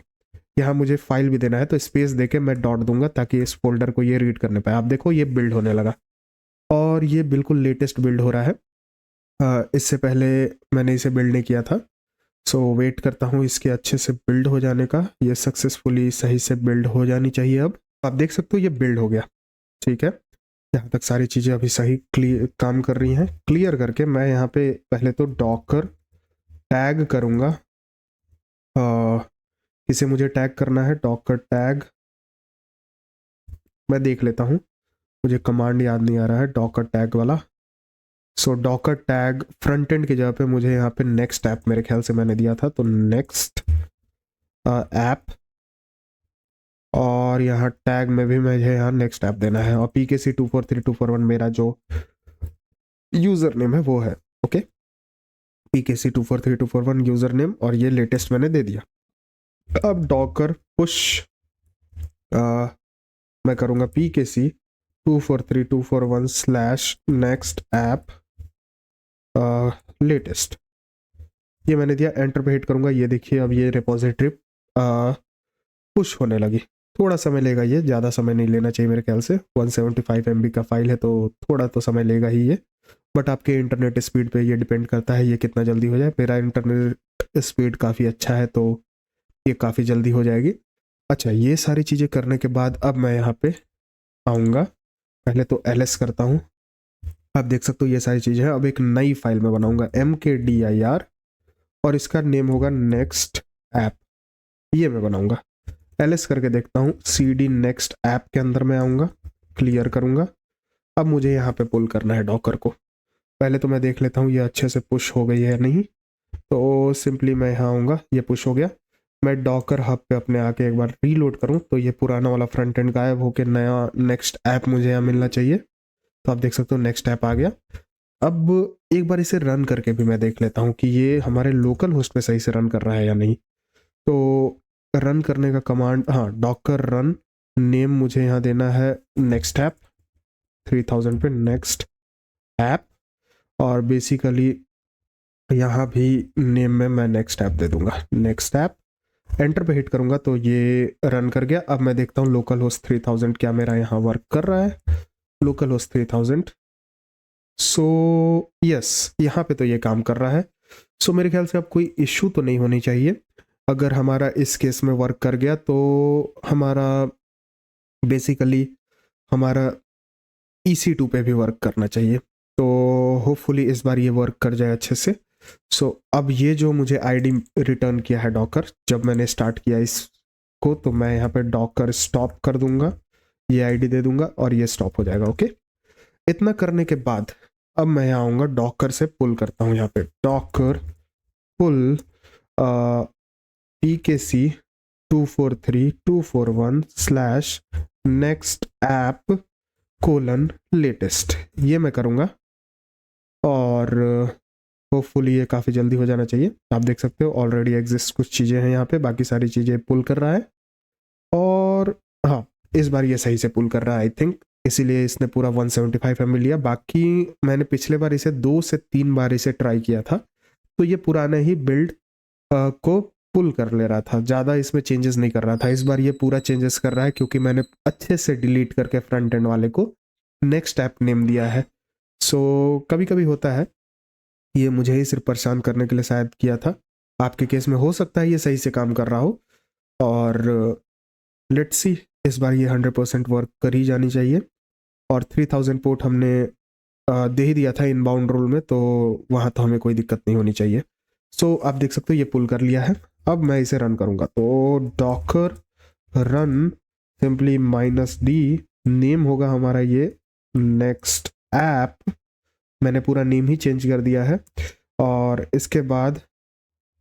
यहाँ मुझे फाइल भी देना है तो स्पेस देके मैं डॉट दूंगा ताकि इस फोल्डर को ये रीड करने पाए। आप देखो ये बिल्ड होने लगा और ये बिल्कुल लेटेस्ट बिल्ड हो रहा है। इससे पहले मैंने इसे बिल्ड नहीं किया था। सो वेट करता हूँ इसके अच्छे से बिल्ड हो जाने का। ये सक्सेसफुली सही से बिल्ड हो जानी चाहिए। अब आप देख सकते हो ये बिल्ड हो गया, ठीक है। यहाँ तक सारी चीज़ें अभी सही काम कर रही हैं। क्लियर करके मैं यहाँ पे पहले तो डॉकर टैग करूँगा। इसे मुझे टैग करना है, डॉकर टैग मैं देख लेता हूँ, मुझे कमांड याद नहीं आ रहा है डॉकर टैग वाला। सो डॉकर टैग फ्रंट एंड की जगह पे मुझे यहाँ पे नेक्स्ट ऐप मेरे ख्याल से मैंने दिया था, तो नेक्स्ट ऐप और यहाँ टैग में भी मुझे यहाँ नेक्स्ट ऐप देना है और PKC243241 मेरा जो यूजर नेम है वो है। ओके, PKC243241 यूजर नेम और ये लेटेस्ट मैंने दे दिया। अब डॉकर पुश मैं करूँगा PKC243241/नेक्स्ट ऐप लेटेस्ट, ये मैंने दिया। एंटर पे हिट करूँगा। ये देखिए अब ये रिपोजिटरी पुश होने लगी। थोड़ा समय लेगा, ये ज़्यादा समय नहीं लेना चाहिए मेरे ख्याल से। 175 MB का फाइल है तो थोड़ा तो समय लेगा ही ये, बट आपके इंटरनेट स्पीड पे ये डिपेंड करता है ये कितना जल्दी हो जाए। मेरा इंटरनेट स्पीड काफ़ी अच्छा है तो ये काफ़ी जल्दी हो जाएगी। अच्छा, ये सारी चीज़ें करने के बाद अब मैं यहाँ पे आऊँगा, पहले तो ls करता हूँ। आप देख सकते हो ये सारी चीज़ें हैं। अब एक नई फाइल में बनाऊँगा mkdir और इसका नेम होगा नेक्स्ट ऐप, ये मैं बनाऊँगा। ls करके देखता हूँ, cd नेक्स्ट ऐप के अंदर मैं आऊँगा, क्लियर करूँगा। अब मुझे यहाँ पे पुल करना है डॉकर को। पहले तो मैं देख लेता हूँ ये अच्छे से पुश हो गई है नहीं, तो सिंपली मैं यहाँ आऊँगा, ये पुश हो गया। मैं डॉकर हब पे अपने आके एक बार रीलोड करूँ तो ये पुराना वाला फ्रंट एंड गायब होकर नया नेक्स्ट ऐप मुझे यहाँ मिलना चाहिए। तो आप देख सकते हो नेक्स्ट ऐप आ गया। अब एक बार इसे रन करके भी मैं देख लेता हूँ कि ये हमारे लोकल होस्ट पे सही से रन कर रहा है या नहीं। तो रन करने का कमांड, हाँ, डॉकर रन, नेम मुझे यहाँ देना है नेक्स्ट ऐप 3000 पे नेक्स्ट ऐप और बेसिकली यहाँ भी नेम में मैं नेक्स्ट ऐप दे दूंगा, नेक्स्ट ऐप। एंटर पे हिट करूंगा तो ये रन कर गया। अब मैं देखता हूँ लोकल होस्ट 3000 क्या मेरा यहाँ वर्क कर रहा है। लोकल होस्ट 3000 सो यस, यहाँ पे तो ये काम कर रहा है। सो मेरे ख्याल से अब कोई इशू तो नहीं होनी चाहिए। अगर हमारा इस केस में वर्क कर गया तो हमारा बेसिकली हमारा EC2 पे भी वर्क करना चाहिए। तो होपफुली इस बार ये वर्क कर जाए अच्छे से। सो अब ये जो मुझे आईडी रिटर्न किया है डॉकर, जब मैंने स्टार्ट किया इसको, तो मैं यहाँ पे डॉकर स्टॉप कर दूंगा, ये आईडी दे दूंगा और ये स्टॉप हो जाएगा। ओके, इतना करने के बाद अब मैं यहाँ आऊँगा, डॉकर से पुल करता हूँ। यहाँ पे डॉकर पुल PKC 243.241/next app :latest, ये मैं करूँगा और होपफुली ये काफ़ी जल्दी हो जाना चाहिए। आप देख सकते हो ऑलरेडी एग्जिस्ट कुछ चीज़ें हैं यहाँ पे, बाकी सारी चीज़ें पुल कर रहा है और हाँ, इस बार ये सही से पुल कर रहा है आई थिंक, इसीलिए इसने पूरा 175 MB लिया। बाकी मैंने पिछले बार इसे 2 से 3 बार इसे ट्राई किया था, तो ये पुराने ही बिल्ड को पुल कर ले रहा था, ज़्यादा इसमें चेंजेस नहीं कर रहा था। इस बार ये पूरा चेंजेस कर रहा है क्योंकि मैंने अच्छे से डिलीट करके फ्रंट एंड वाले को नेक्स्ट ऐप नेम दिया है। सो कभी कभी होता है, ये मुझे ही सिर्फ परेशान करने के लिए शायद किया था। आपके केस में हो सकता है ये सही से काम कर रहा हो और लेट्स सी, इस बार ये 100% वर्क कर ही जानी चाहिए। और 3000 पोर्ट हमने दे ही दिया था इनबाउंड रोल में, तो वहाँ तो हमें कोई दिक्कत नहीं होनी चाहिए। सो आप देख सकते हो ये पुल कर लिया है। अब मैं इसे रन करूँगा, तो Docker run simply -d, name होगा हमारा ये नेक्स्ट ऐप, मैंने पूरा नेम ही चेंज कर दिया है। और इसके बाद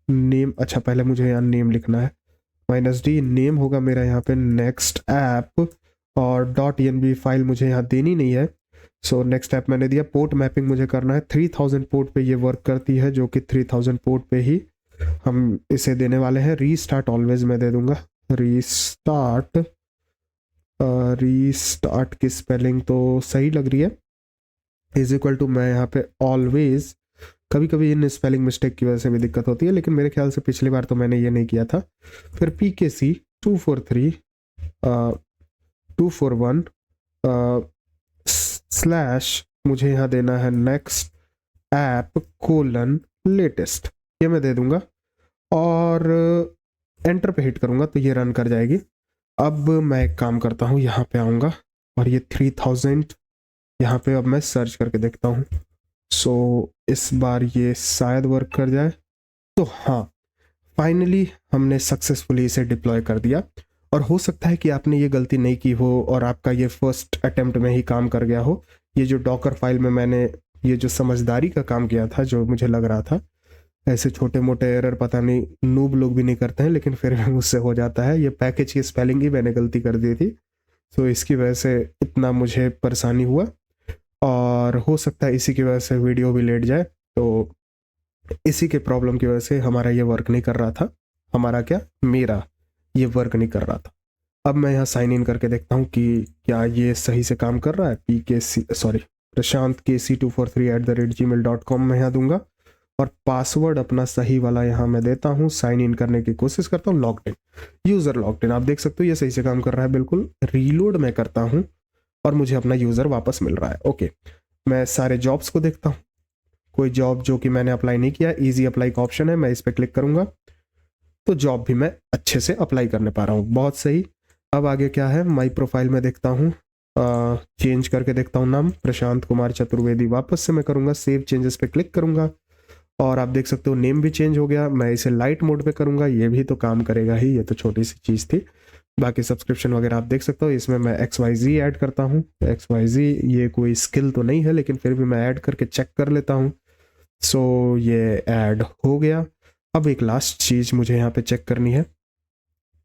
नेम, अच्छा पहले मुझे यहाँ नेम लिखना है, -d, नेम होगा मेरा यहाँ पे नेक्स्ट ऐप और .env फाइल मुझे यहाँ देनी नहीं है। सो नेक्स्ट ऐप मैंने दिया। पोर्ट मैपिंग मुझे करना है, 3000 पोर्ट पे ये वर्क करती है, जो कि 3000 पोर्ट पे ही हम इसे देने वाले हैं। रीस्टार्ट ऑलवेज मैं दे दूंगा, रीस्टार्ट की स्पेलिंग तो सही लग रही है, = मैं यहाँ पे ऑलवेज, कभी कभी इन स्पेलिंग मिस्टेक की वजह से भी दिक्कत होती है, लेकिन मेरे ख्याल से पिछली बार तो मैंने ये नहीं किया था। फिर PKC 243.241/ मुझे यहाँ देना है नेक्स्ट ऐप :latest, ये मैं दे दूंगा और एंटर पे हिट करूंगा तो ये रन कर जाएगी। अब मैं एक काम करता हूँ, यहाँ पे आऊँगा और ये 3000 यहाँ पे अब मैं सर्च करके देखता हूँ। सो इस बार ये शायद वर्क कर जाए। तो हाँ, फाइनली हमने सक्सेसफुली इसे डिप्लॉय कर दिया। और हो सकता है कि आपने ये गलती नहीं की हो और आपका ये फर्स्ट अटेम्प्ट में ही काम कर गया हो। ये जो डॉकर फाइल में मैंने ये जो समझदारी का काम किया था, जो मुझे लग रहा था, ऐसे छोटे मोटे एरर पता नहीं नूब लोग भी नहीं करते हैं, लेकिन फिर भी मुझसे हो जाता है। ये पैकेज की स्पेलिंग ही मैंने गलती कर दी थी, तो इसकी वजह से इतना मुझे परेशानी हुआ और हो सकता है इसी की वजह से वीडियो भी लेट जाए। तो इसी के प्रॉब्लम की वजह से हमारा ये वर्क नहीं कर रहा था। हमारा क्या, मेरा ये वर्क नहीं कर रहा था। अब मैं यहाँ साइन इन करके देखता हूँ कि क्या ये सही से काम कर रहा है। प्रशांत KC243@gmail.com मैं यहाँ दूंगा और पासवर्ड अपना सही वाला यहाँ मैं देता हूँ। साइन इन करने की कोशिश करता हूँ, logged in, user logged in. आप देख सकते हो ये सही से काम कर रहा है बिल्कुल। रीलोड मैं करता हूँ और मुझे अपना यूज़र वापस मिल रहा है। ओके, मैं सारे जॉब्स को देखता हूँ। कोई जॉब जो कि मैंने अप्लाई नहीं किया, ईजी अप्लाई का ऑप्शन है, मैं इस पर क्लिक करूंगा तो जॉब भी मैं अच्छे से अप्लाई करने पा रहा हूँ। बहुत सही। अब आगे क्या है, माई प्रोफाइल में देखता हूँ, चेंज करके देखता हूँ नाम, प्रशांत कुमार चतुर्वेदी वापस से मैं करूँगा, सेव चेंजेस पे क्लिक करूँगा और आप देख सकते हो नेम भी चेंज हो गया। मैं इसे लाइट मोड पे करूँगा, ये भी तो काम करेगा ही, ये तो छोटी सी चीज़ थी। बाकी सब्सक्रिप्शन वगैरह आप देख सकते हो, इसमें मैं XYZ ऐड करता हूँ। XYZ ये कोई स्किल तो नहीं है, लेकिन फिर भी मैं ऐड करके चेक कर लेता हूँ। सो ये ऐड हो गया। अब एक लास्ट चीज़ मुझे यहाँ पे चेक करनी है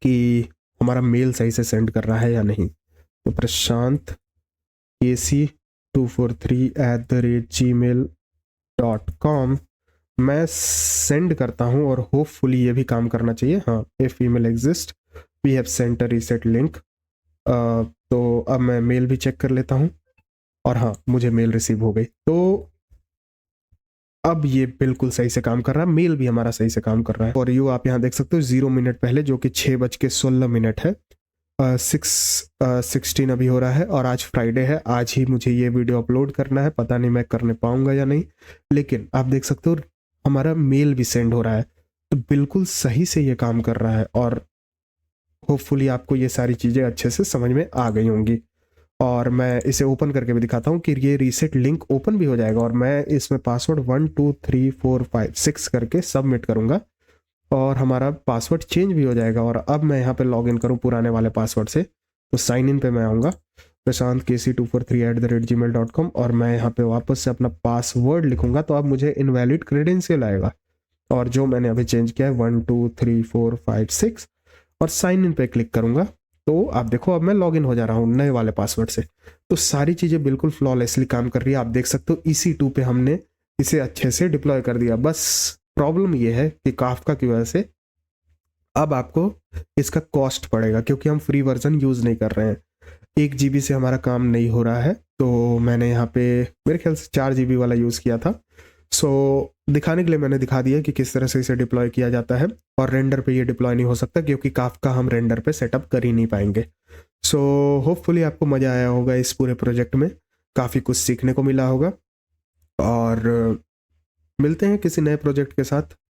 कि हमारा मेल सही से सेंड कर रहा है या नहीं। तो प्रशांत KC243@gmail.com मैं सेंड करता हूँ और होपफुली ये भी काम करना चाहिए। हाँ, if email exist we have sent a reset link. तो अब मैं मेल भी चेक कर लेता हूँ और हाँ, मुझे मेल रिसीव हो गई। तो अब ये बिल्कुल सही से काम कर रहा है, मेल भी हमारा सही से काम कर रहा है। और यू आप यहाँ देख सकते हो 0 मिनट पहले, जो कि 6:16 है। 6:16 अभी हो रहा है और आज फ्राइडे है। आज ही मुझे ये वीडियो अपलोड करना है, पता नहीं मैं करने पाऊंगा या नहीं, लेकिन आप देख सकते हो हमारा मेल भी सेंड हो रहा है, तो बिल्कुल सही से ये काम कर रहा है और होपफुली आपको ये सारी चीज़ें अच्छे से समझ में आ गई होंगी। और मैं इसे ओपन करके भी दिखाता हूँ कि ये रीसेट लिंक ओपन भी हो जाएगा और मैं इसमें पासवर्ड 1 2 3 4 5 6 करके सबमिट करूँगा और हमारा पासवर्ड चेंज भी हो जाएगा। और अब मैं यहाँ पे लॉग इन करूँ पुराने वाले पासवर्ड से, तो साइन इन पे मैं आऊँगा prashant.kc243@gmail.com और मैं यहाँ पे वापस से अपना पासवर्ड लिखूंगा, तो अब मुझे इनवैलिड क्रेडेंशियल आएगा और जो मैंने अभी चेंज किया है 1 2 3 4 5 6 और साइन इन पे क्लिक करूंगा, तो आप देखो अब मैं लॉग इन हो जा रहा हूँ नए वाले पासवर्ड से। तो सारी चीज़ें बिल्कुल फ्लॉलेसली काम कर रही है। आप देख सकते हो EC2 पे हमने इसे अच्छे से डिप्लॉय कर दिया। बस प्रॉब्लम ये है कि काफका की वजह से अब आपको इसका कॉस्ट पड़ेगा, क्योंकि हम फ्री वर्जन यूज़ नहीं कर रहे हैं। 1 GB से हमारा काम नहीं हो रहा है, तो मैंने यहाँ पे मेरे ख्याल से 4 GB वाला यूज़ किया था। सो दिखाने के लिए मैंने दिखा दिया कि किस तरह से इसे डिप्लॉय किया जाता है। और रेंडर पे ये डिप्लॉय नहीं हो सकता क्योंकि काफका हम रेंडर पे सेटअप कर ही नहीं पाएंगे। सो होपफुली आपको मज़ा आया होगा इस पूरे प्रोजेक्ट में, काफ़ी कुछ सीखने को मिला होगा और मिलते हैं किसी नए प्रोजेक्ट के साथ।